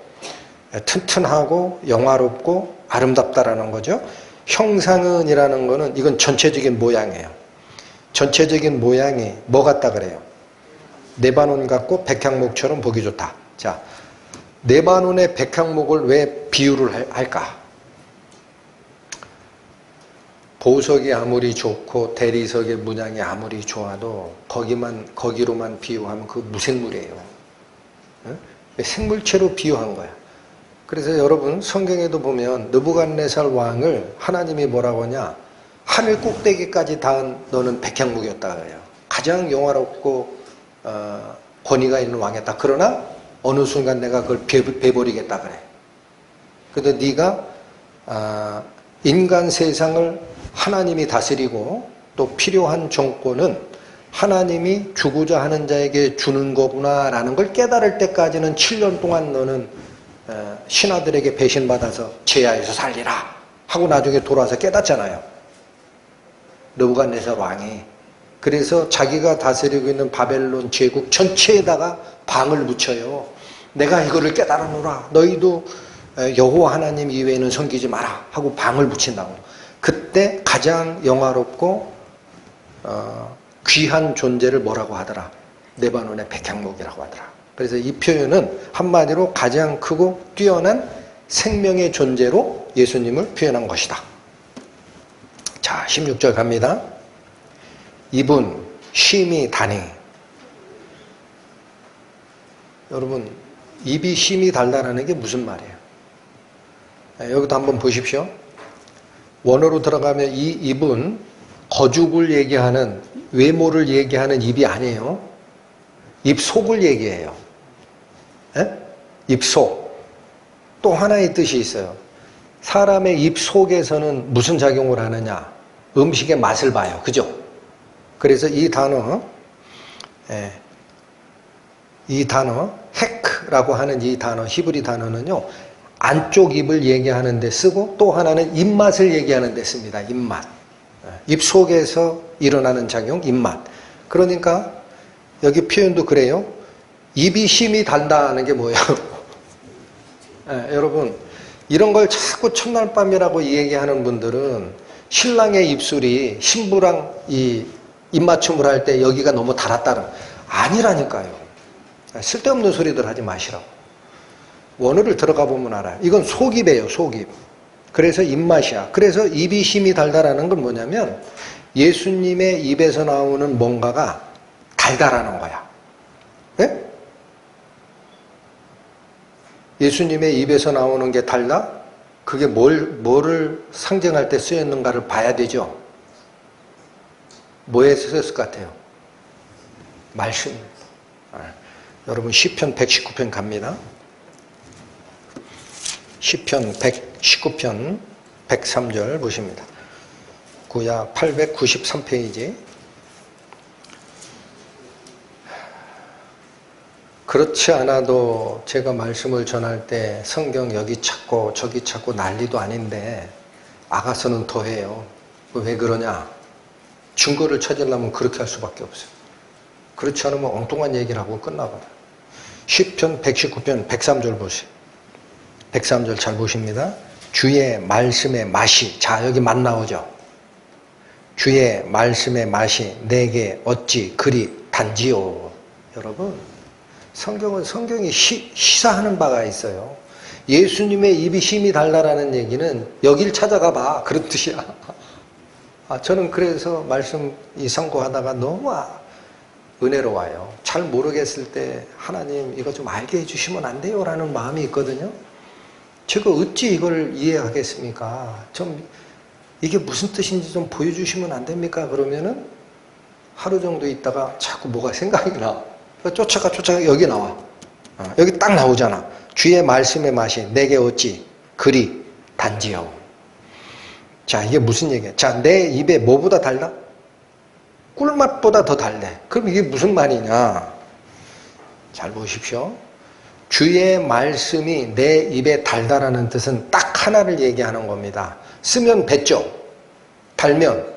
튼튼하고 영화롭고 아름답다라는 거죠. 형상은 이라는 거는 이건 전체적인 모양이에요. 전체적인 모양이 뭐 같다 그래요? 레바논 같고 백향목처럼 보기 좋다. 자, 레바논의 백향목을 왜 비유를 할까? 보석이 아무리 좋고 대리석의 문양이 아무리 좋아도 거기로만 비유하면 그 무생물이에요. 생물체로 비유한 거야. 그래서 여러분 성경에도 보면 느부갓네살 왕을 하나님이 뭐라고 하냐? 하늘 꼭대기까지 닿은 너는 백향목이었다 그래요. 가장 영화롭고 권위가 있는 왕이었다. 그러나 어느 순간 내가 그걸 베버리겠다 그래. 그래도 네가 인간 세상을 하나님이 다스리고 또 필요한 정권은 하나님이 주고자 하는 자에게 주는 거구나라는 걸 깨달을 때까지는 7년 동안 너는 신하들에게 배신받아서 제야에서 살리라 하고 나중에 돌아와서 깨닫잖아요. 느부갓네살 왕이. 그래서 자기가 다스리고 있는 바벨론 제국 전체에다가 방을 붙여요. 내가 이거를 깨달아노라. 너희도 여호와 하나님 이외에는 섬기지 마라 하고 방을 붙인다고. 그때 가장 영화롭고 귀한 존재를 뭐라고 하더라? 레바논의 백향목이라고 하더라. 그래서 이 표현은 한마디로 가장 크고 뛰어난 생명의 존재로 예수님을 표현한 것이다. 자, 16절 갑니다. 입은 심이 다니. 여러분, 입이 심이 달다라는 게 무슨 말이에요? 여기도 한번 보십시오. 원어로 들어가면 이 입은 거죽을 얘기하는, 외모를 얘기하는 입이 아니에요. 입 속을 얘기해요. 입 속. 또 하나의 뜻이 있어요. 사람의 입 속에서는 무슨 작용을 하느냐? 음식의 맛을 봐요. 그죠? 그래서 이 단어, 헤크라고 하는 이 단어, 히브리 단어는요, 안쪽 입을 얘기하는 데 쓰고 또 하나는 입맛을 얘기하는 데 씁니다. 입맛. 입 속에서 일어나는 작용, 입맛. 그러니까 여기 표현도 그래요. 입이 심이 단다는 게 뭐예요? 여러분, 이런 걸 자꾸 첫날 밤이라고 얘기하는 분들은 신랑의 입술이 신부랑 이 입맞춤을 할 때 여기가 너무 달았다는, 아니라니까요. 쓸데없는 소리들 하지 마시라고. 원어를 들어가 보면 알아요. 이건 속입이에요, 속입. 그래서 입맛이야. 그래서 입이 심이 달다라는 건 뭐냐면 예수님의 입에서 나오는 뭔가가 달달하는 거야. 네? 예수님의 입에서 나오는 게 달다? 그게 뭐를 상징할 때 쓰였는가를 봐야 되죠. 뭐에 쓰였을 것 같아요? 말씀. 여러분 시편 119편 갑니다. 시편 119편 103절 보십니다. 구약 893페이지. 그렇지 않아도 제가 말씀을 전할 때 성경 여기 찾고 저기 찾고 난리도 아닌데 아가서는 더해요. 왜 그러냐? 증거를 찾으려면 그렇게 할 수밖에 없어요. 그렇지 않으면 엉뚱한 얘기를 하고 끝나버려요. 시편 119편 103절 보세요. 103절 잘 보십니다. 주의 말씀의 맛이, 자 여기 맛 나오죠. 주의 말씀의 맛이 내게 어찌 그리 단지요. 여러분, 성경이 시사하는 바가 있어요. 예수님의 입이 심이 달다라는 얘기는 여길 찾아가 봐, 그런 뜻이야. 저는 그래서 말씀 상고하다가 너무 은혜로워요. 잘 모르겠을 때 하나님 이거 좀 알게 해주시면 안 돼요? 라는 마음이 있거든요. 제가 어찌 이걸 이해하겠습니까? 좀 이게 무슨 뜻인지 좀 보여주시면 안 됩니까? 그러면은 하루 정도 있다가 자꾸 뭐가 생각이 나. 쫓아가 여기 나와. 여기 딱 나오잖아. 주의 말씀의 맛이 내게 어찌 그리 단지요. 자, 이게 무슨 얘기야? 자, 내 입에 뭐보다 달라? 꿀맛보다 더 달래. 그럼 이게 무슨 말이냐? 잘 보십시오. 주의 말씀이 내 입에 달다라는 뜻은 딱 하나를 얘기하는 겁니다. 쓰면 뱉죠. 달면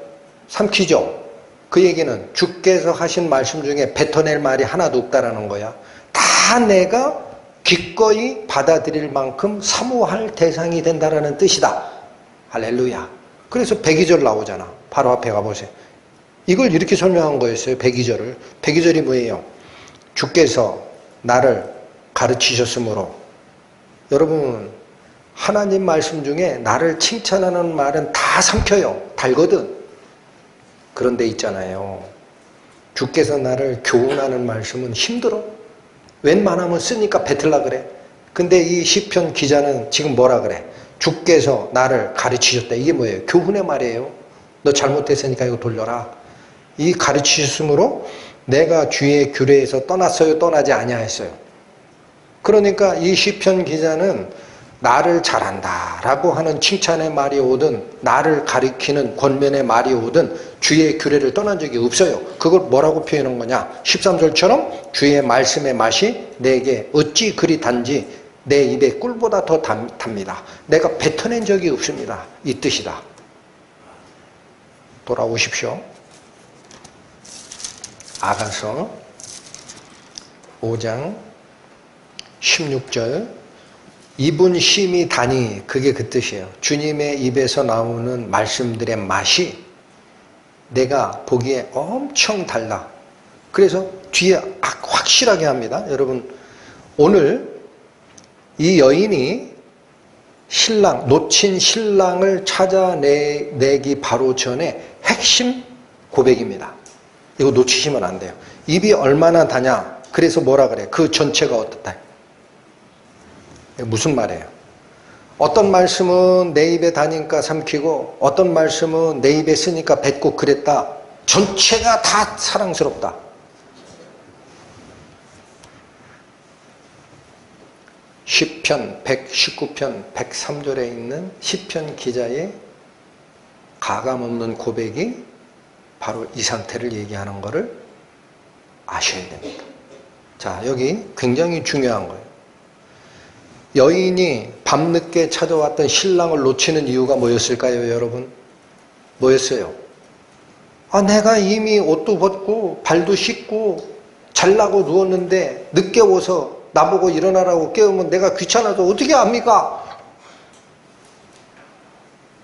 삼키죠. 그 얘기는 주께서 하신 말씀 중에 뱉어낼 말이 하나도 없다라는 거야. 다 내가 기꺼이 받아들일 만큼 사모할 대상이 된다라는 뜻이다. 할렐루야. 그래서 102절 나오잖아. 바로 앞에 가보세요. 이걸 이렇게 설명한 거였어요. 102절을. 102절이 뭐예요? 주께서 나를 가르치셨으므로. 여러분, 하나님 말씀 중에 나를 칭찬하는 말은 다 삼켜요. 달거든. 그런데 있잖아요. 주께서 나를 교훈하는 말씀은 힘들어. 웬만하면 쓰니까 뱉으려 그래. 근데 이 시편 기자는 지금 뭐라 그래? 주께서 나를 가르치셨다. 이게 뭐예요? 교훈의 말이에요. 너 잘못했으니까 이거 돌려라. 이 가르치셨으므로 내가 주의 규례에서 떠났어요? 떠나지 아니하였어요? 그러니까 이 시편 기자는 나를 잘한다 라고 하는 칭찬의 말이 오든 나를 가리키는 권면의 말이 오든 주의 규례를 떠난 적이 없어요. 그걸 뭐라고 표현한 거냐? 13절처럼 주의 말씀의 맛이 내게 어찌 그리 단지 내 입에 꿀보다 더 답니다. 내가 뱉어낸 적이 없습니다. 이 뜻이다. 돌아오십시오. 아가서 5장 16절 입은 심이 다니, 그게 그 뜻이에요. 주님의 입에서 나오는 말씀들의 맛이 내가 보기에 엄청 달라. 그래서 뒤에 확실하게 합니다. 여러분, 오늘 이 여인이 놓친 신랑을 찾아내기 바로 전에 핵심 고백입니다. 이거 놓치시면 안 돼요. 입이 얼마나 다냐? 그래서 뭐라 그래? 그 전체가 어떻다? 무슨 말이에요? 어떤 말씀은 내 입에 다니까 삼키고 어떤 말씀은 내 입에 쓰니까 뱉고 그랬다. 전체가 다 사랑스럽다. 시편 119편 103절에 있는 시편 기자의 가감없는 고백이 바로 이 상태를 얘기하는 것을 아셔야 됩니다. 자, 여기 굉장히 중요한 거예요. 여인이 밤늦게 찾아왔던 신랑을 놓치는 이유가 뭐였을까요, 여러분? 뭐였어요? 내가 이미 옷도 벗고 발도 씻고 잘라고 누웠는데 늦게 오서 나보고 일어나라고 깨우면 내가 귀찮아서 어떻게 합니까?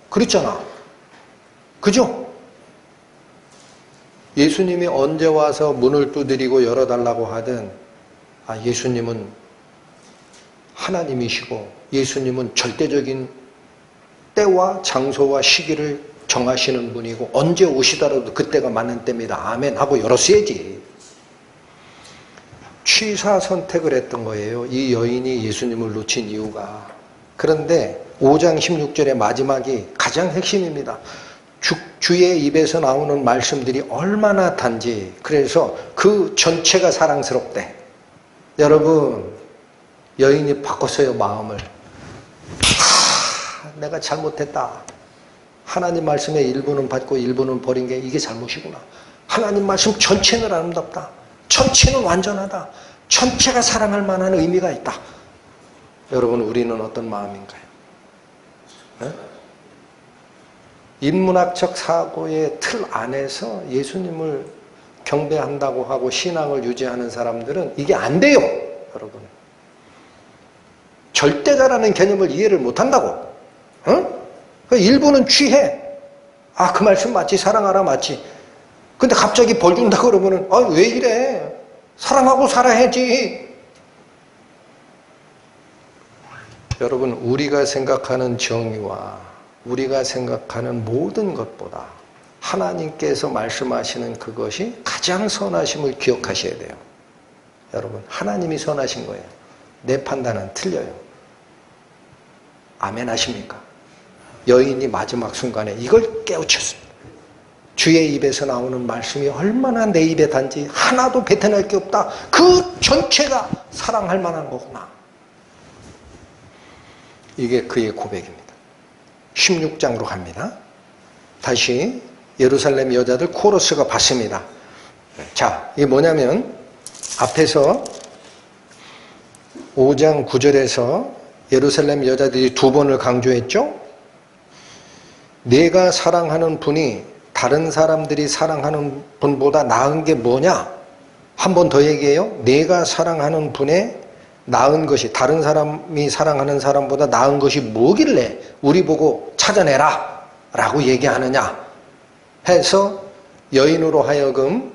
그랬잖아. 그죠? 예수님이 언제 와서 문을 두드리고 열어달라고 하든 예수님은 하나님이시고 예수님은 절대적인 때와 장소와 시기를 정하시는 분이고 언제 오시더라도 그때가 맞는 때입니다. 아멘 하고 열었어야지. 취사 선택을 했던 거예요. 이 여인이 예수님을 놓친 이유가. 그런데 5장 16절의 마지막이 가장 핵심입니다. 주의 입에서 나오는 말씀들이 얼마나 단지. 그래서 그 전체가 사랑스럽대. 여러분, 여인이 바꿨어요, 마음을. 내가 잘못했다. 하나님 말씀의 일부는 받고 일부는 버린 게 이게 잘못이구나. 하나님 말씀 전체는 아름답다. 전체는 완전하다. 전체가 사랑할 만한 의미가 있다. 여러분, 우리는 어떤 마음인가요? 네? 인문학적 사고의 틀 안에서 예수님을 경배한다고 하고 신앙을 유지하는 사람들은 이게 안 돼요, 여러분. 절대자라는 개념을 이해를 못한다고. 일부는 취해. 그 말씀 맞지, 사랑하라 맞지. 근데 갑자기 벌 준다 그러면은 왜 이래? 사랑하고 살아야지. 여러분, 우리가 생각하는 정의와 우리가 생각하는 모든 것보다 하나님께서 말씀하시는 그것이 가장 선하심을 기억하셔야 돼요. 여러분, 하나님이 선하신 거예요. 내 판단은 틀려요. 아멘 하십니까? 여인이 마지막 순간에 이걸 깨우쳤습니다. 주의 입에서 나오는 말씀이 얼마나 내 입에 단지 하나도 뱉어낼 게 없다. 그 전체가 사랑할 만한 거구나. 이게 그의 고백입니다. 16장으로 갑니다. 다시 예루살렘 여자들 코러스가 받습니다. 자, 이게 뭐냐면 앞에서 5장 9절에서 예루살렘 여자들이 두 번을 강조했죠. 내가 사랑하는 분이 다른 사람들이 사랑하는 분보다 나은 게 뭐냐? 한 번 더 얘기해요. 내가 사랑하는 분의 나은 것이, 다른 사람이 사랑하는 사람보다 나은 것이 뭐길래 우리 보고 찾아내라 라고 얘기하느냐 해서 여인으로 하여금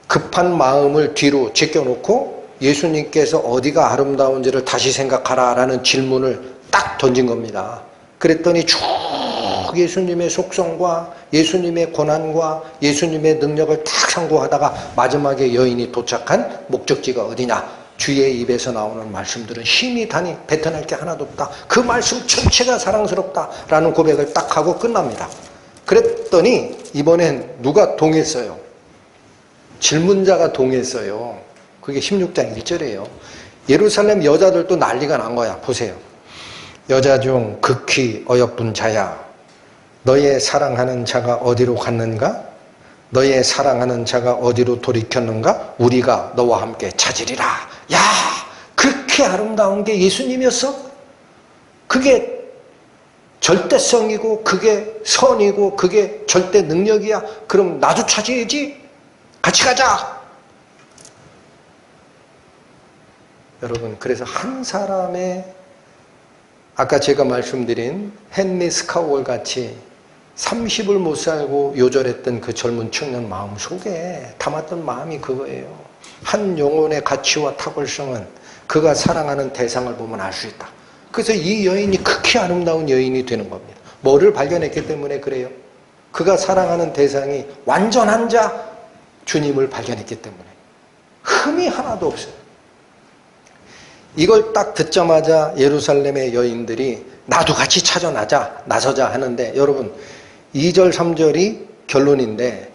급한 마음을 뒤로 제껴놓고 예수님께서 어디가 아름다운지를 다시 생각하라 라는 질문을 딱 던진 겁니다. 그랬더니 쭉 예수님의 속성과 예수님의 고난과 예수님의 능력을 딱 상고하다가 마지막에 여인이 도착한 목적지가 어디냐? 주의 입에서 나오는 말씀들은 힘이 다니 뱉어낼 게 하나도 없다. 그 말씀 전체가 사랑스럽다라는 고백을 딱 하고 끝납니다. 그랬더니 이번엔 누가 동했어요? 질문자가 동했어요. 그게 16장 1절이에요. 예루살렘 여자들도 난리가 난 거야. 보세요. 여자 중 극히 어여쁜 자야. 너의 사랑하는 자가 어디로 갔는가? 너의 사랑하는 자가 어디로 돌이켰는가? 우리가 너와 함께 찾으리라. 야, 그렇게 아름다운 게 예수님이었어? 그게 절대성이고 그게 선이고 그게 절대 능력이야? 그럼 나도 찾아야지. 같이 가자. 여러분, 그래서 한 사람의 아까 제가 말씀드린 헨리 스카월 같이 30을 못 살고 요절했던 그 젊은 청년 마음 속에 담았던 마음이 그거예요. 한 영혼의 가치와 탁월성은 그가 사랑하는 대상을 보면 알 수 있다. 그래서 이 여인이 극히 아름다운 여인이 되는 겁니다. 뭐를 발견했기 때문에 그래요? 그가 사랑하는 대상이 완전한 자 주님을 발견했기 때문에 흠이 하나도 없어요. 이걸 딱 듣자마자 예루살렘의 여인들이 나도 같이 나서자 하는데, 여러분 2절 3절이 결론인데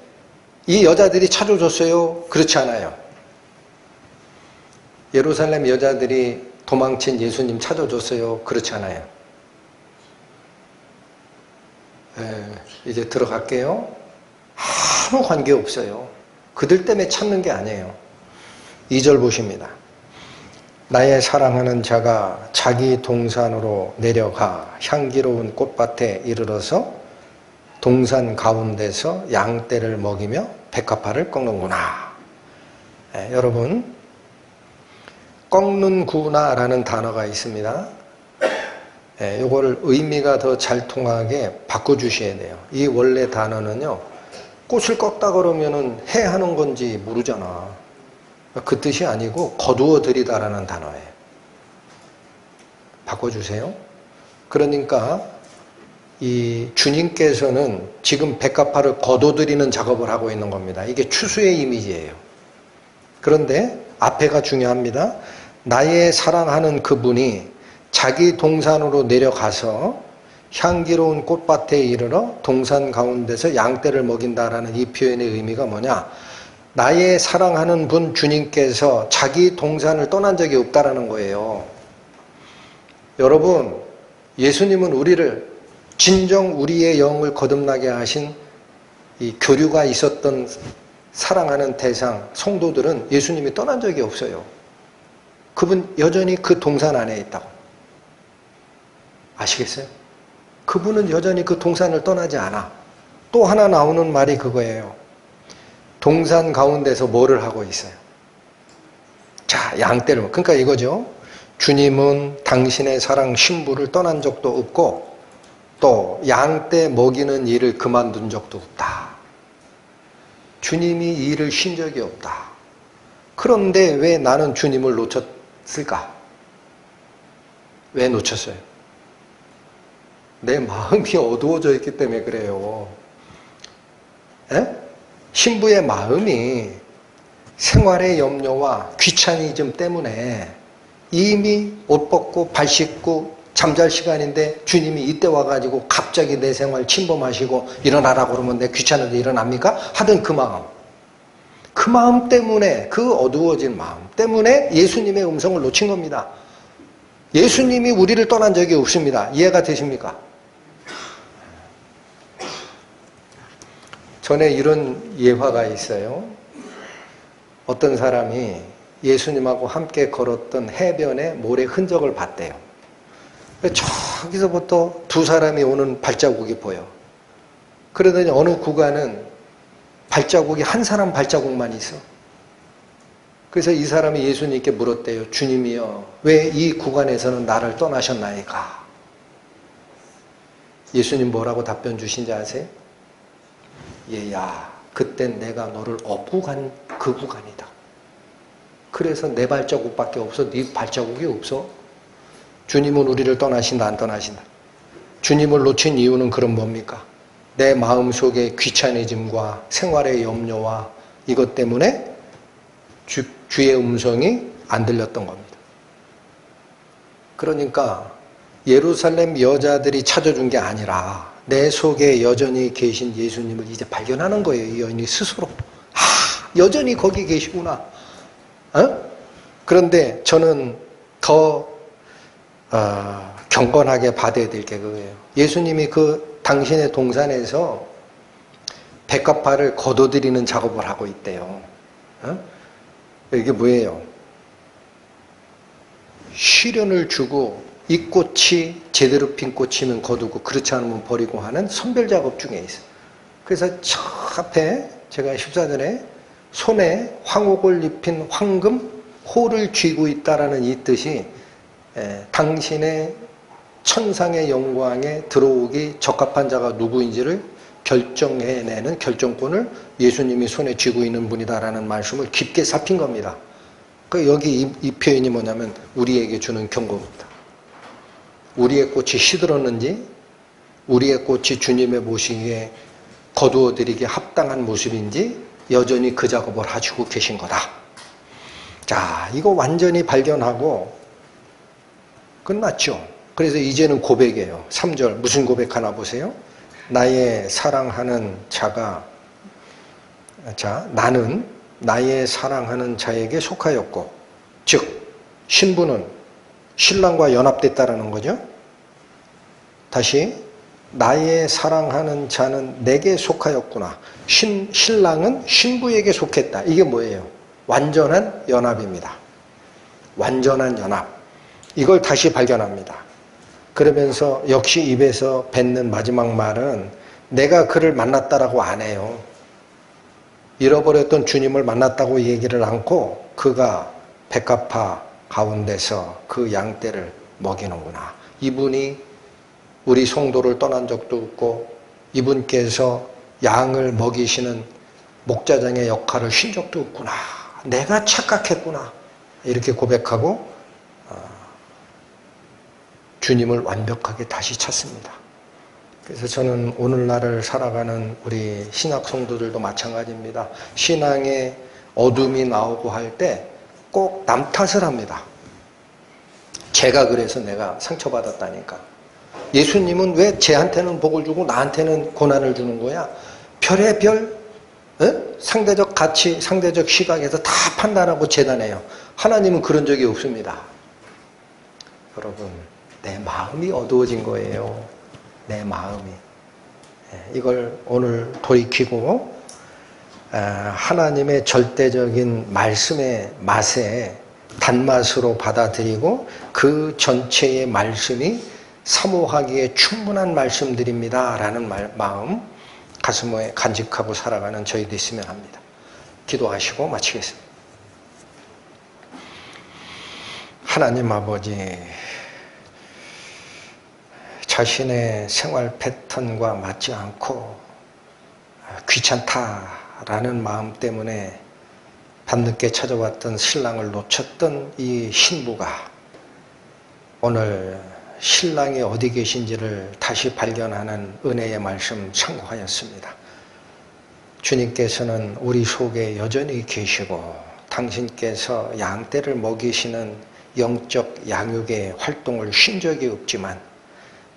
이 여자들이 찾아줬어요? 그렇지 않아요. 예루살렘 여자들이 도망친 예수님 찾아줬어요? 그렇지 않아요. 이제 들어갈게요. 아무 관계없어요. 그들 때문에 찾는 게 아니에요. 2절 보십니다. 나의 사랑하는 자가 자기 동산으로 내려가 향기로운 꽃밭에 이르러서 동산 가운데서 양떼를 먹이며 백합화를 꺾는구나. 여러분, 꺾는구나 라는 단어가 있습니다. 이거를 의미가 더 잘 통하게 바꿔주셔야 돼요. 이 원래 단어는요, 꽃을 꺾다 그러면은 해하는 건지 모르잖아. 그 뜻이 아니고 거두어 들이다라는 단어예요. 바꿔주세요. 그러니까 이 주님께서는 지금 백합화를 거둬들이는 작업을 하고 있는 겁니다. 이게 추수의 이미지예요. 그런데 앞에가 중요합니다. 나의 사랑하는 그분이 자기 동산으로 내려가서 향기로운 꽃밭에 이르러 동산 가운데서 양떼를 먹인다라는 이 표현의 의미가 뭐냐? 나의 사랑하는 분 주님께서 자기 동산을 떠난 적이 없다라는 거예요. 여러분, 예수님은 우리를 진정 우리의 영을 거듭나게 하신 이 교류가 있었던 사랑하는 대상, 성도들은 예수님이 떠난 적이 없어요. 그분 여전히 그 동산 안에 있다고. 아시겠어요? 그분은 여전히 그 동산을 떠나지 않아. 또 하나 나오는 말이 그거예요. 동산 가운데서 뭐를 하고 있어요? 자, 양떼를. 그러니까 이거죠. 주님은 당신의 사랑 신부를 떠난 적도 없고 또 양떼 먹이는 일을 그만둔 적도 없다. 주님이 이 일을 쉰 적이 없다. 그런데 왜 나는 주님을 놓쳤을까? 왜 놓쳤어요? 내 마음이 어두워져 있기 때문에 그래요. 신부의 마음이 생활의 염려와 귀차니즘 때문에 이미 옷 벗고 발 씻고 잠잘 시간인데 주님이 이때 와가지고 갑자기 내 생활 침범하시고 일어나라고 그러면 내 귀찮은데 일어납니까? 하던 그 마음 때문에, 그 어두워진 마음 때문에 예수님의 음성을 놓친 겁니다. 예수님이 우리를 떠난 적이 없습니다. 이해가 되십니까? 전에 이런 예화가 있어요. 어떤 사람이 예수님하고 함께 걸었던 해변에 모래 흔적을 봤대요. 저기서부터 두 사람이 오는 발자국이 보여. 그러더니 어느 구간은 발자국이 한 사람 발자국만 있어. 그래서 이 사람이 예수님께 물었대요. 주님이여, 왜 이 구간에서는 나를 떠나셨나이까? 예수님 뭐라고 답변 주신지 아세요? 얘야, 그땐 내가 너를 업고 간 그 구간이다. 그래서 내 발자국밖에 없어. 네 발자국이 없어. 주님은 우리를 떠나신다, 안 떠나신다? 주님을 놓친 이유는 그럼 뭡니까? 내 마음속의 귀차니즘과 생활의 염려와 이것 때문에 주의 음성이 안 들렸던 겁니다. 그러니까 예루살렘 여자들이 찾아준 게 아니라 내 속에 여전히 계신 예수님을 이제 발견하는 거예요. 이 여인이 스스로. 여전히 거기 계시구나. 그런데 저는 더 경건하게 받아야 될 게 그거예요. 예수님이 그 당신의 동산에서 백합화를 거둬들이는 작업을 하고 있대요. 이게 뭐예요? 시련을 주고 이 꽃이 제대로 핀 꽃이면 거두고 그렇지 않으면 버리고 하는 선별 작업 중에 있어요. 그래서 저 앞에 제가 14절에 손에 황옥을 입힌 황금 호를 쥐고 있다라는 이 뜻이 당신의 천상의 영광에 들어오기 적합한 자가 누구인지를 결정해내는 결정권을 예수님이 손에 쥐고 있는 분이다라는 말씀을 깊게 살핀 겁니다. 여기 이 표현이 뭐냐면 우리에게 주는 경고입니다. 우리의 꽃이 시들었는지 우리의 꽃이 주님의 모시기에 거두어드리기에 합당한 모습인지 여전히 그 작업을 하시고 계신 거다. 자, 이거 완전히 발견하고 끝났죠. 그래서 이제는 고백이에요. 3절 무슨 고백하나 보세요. 나의 사랑하는 자가 나는 나의 사랑하는 자에게 속하였고, 즉 신부는 신랑과 연합됐다라는 거죠. 다시 나의 사랑하는 자는 내게 속하였구나. 신랑은 신부에게 속했다. 이게 뭐예요? 완전한 연합입니다. 완전한 연합. 이걸 다시 발견합니다. 그러면서 역시 입에서 뱉는 마지막 말은 내가 그를 만났다라고 안 해요. 잃어버렸던 주님을 만났다고 얘기를 않고 그가 백합화 가운데서 그 양떼를 먹이는구나. 이분이 우리 성도를 떠난 적도 없고 이분께서 양을 먹이시는 목자장의 역할을 쉰 적도 없구나. 내가 착각했구나. 이렇게 고백하고 주님을 완벽하게 다시 찾습니다. 그래서 저는 오늘날을 살아가는 우리 신약 성도들도 마찬가지입니다. 신앙에 어둠이 나오고 할 때 꼭 남 탓을 합니다. 제가 그래서 내가 상처받았다니까. 예수님은 왜 쟤한테는 복을 주고 나한테는 고난을 주는 거야? 별의별 상대적 가치, 상대적 시각에서 다 판단하고 재단해요. 하나님은 그런 적이 없습니다. 여러분, 내 마음이 어두워진 거예요. 내 마음이. 이걸 오늘 돌이키고 하나님의 절대적인 말씀의 맛에 단맛으로 받아들이고 그 전체의 말씀이 사모하기에 충분한 말씀들입니다 라는 마음 가슴에 간직하고 살아가는 저희도 있으면 합니다. 기도하시고 마치겠습니다. 하나님 아버지, 자신의 생활 패턴과 맞지 않고 귀찮다라는 마음 때문에 밤늦게 찾아왔던 신랑을 놓쳤던 이 신부가 오늘 신랑이 어디 계신지를 다시 발견하는 은혜의 말씀 참고하였습니다. 주님께서는 우리 속에 여전히 계시고 당신께서 양떼를 먹이시는 영적 양육의 활동을 쉰 적이 없지만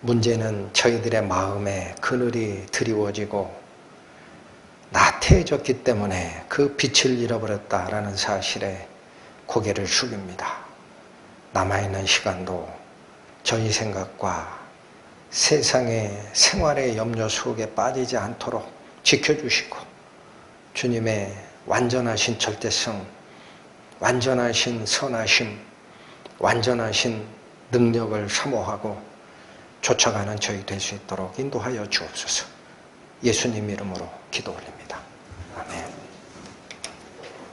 문제는 저희들의 마음에 그늘이 드리워지고 나태해졌기 때문에 그 빛을 잃어버렸다라는 사실에 고개를 숙입니다. 남아있는 시간도 저희 생각과 세상의 생활의 염려 속에 빠지지 않도록 지켜주시고 주님의 완전하신 절대성, 완전하신 선하심, 완전하신 능력을 사모하고 쫓아가는 저희 될 수 있도록 인도하여 주옵소서. 예수님 이름으로 기도 올립니다.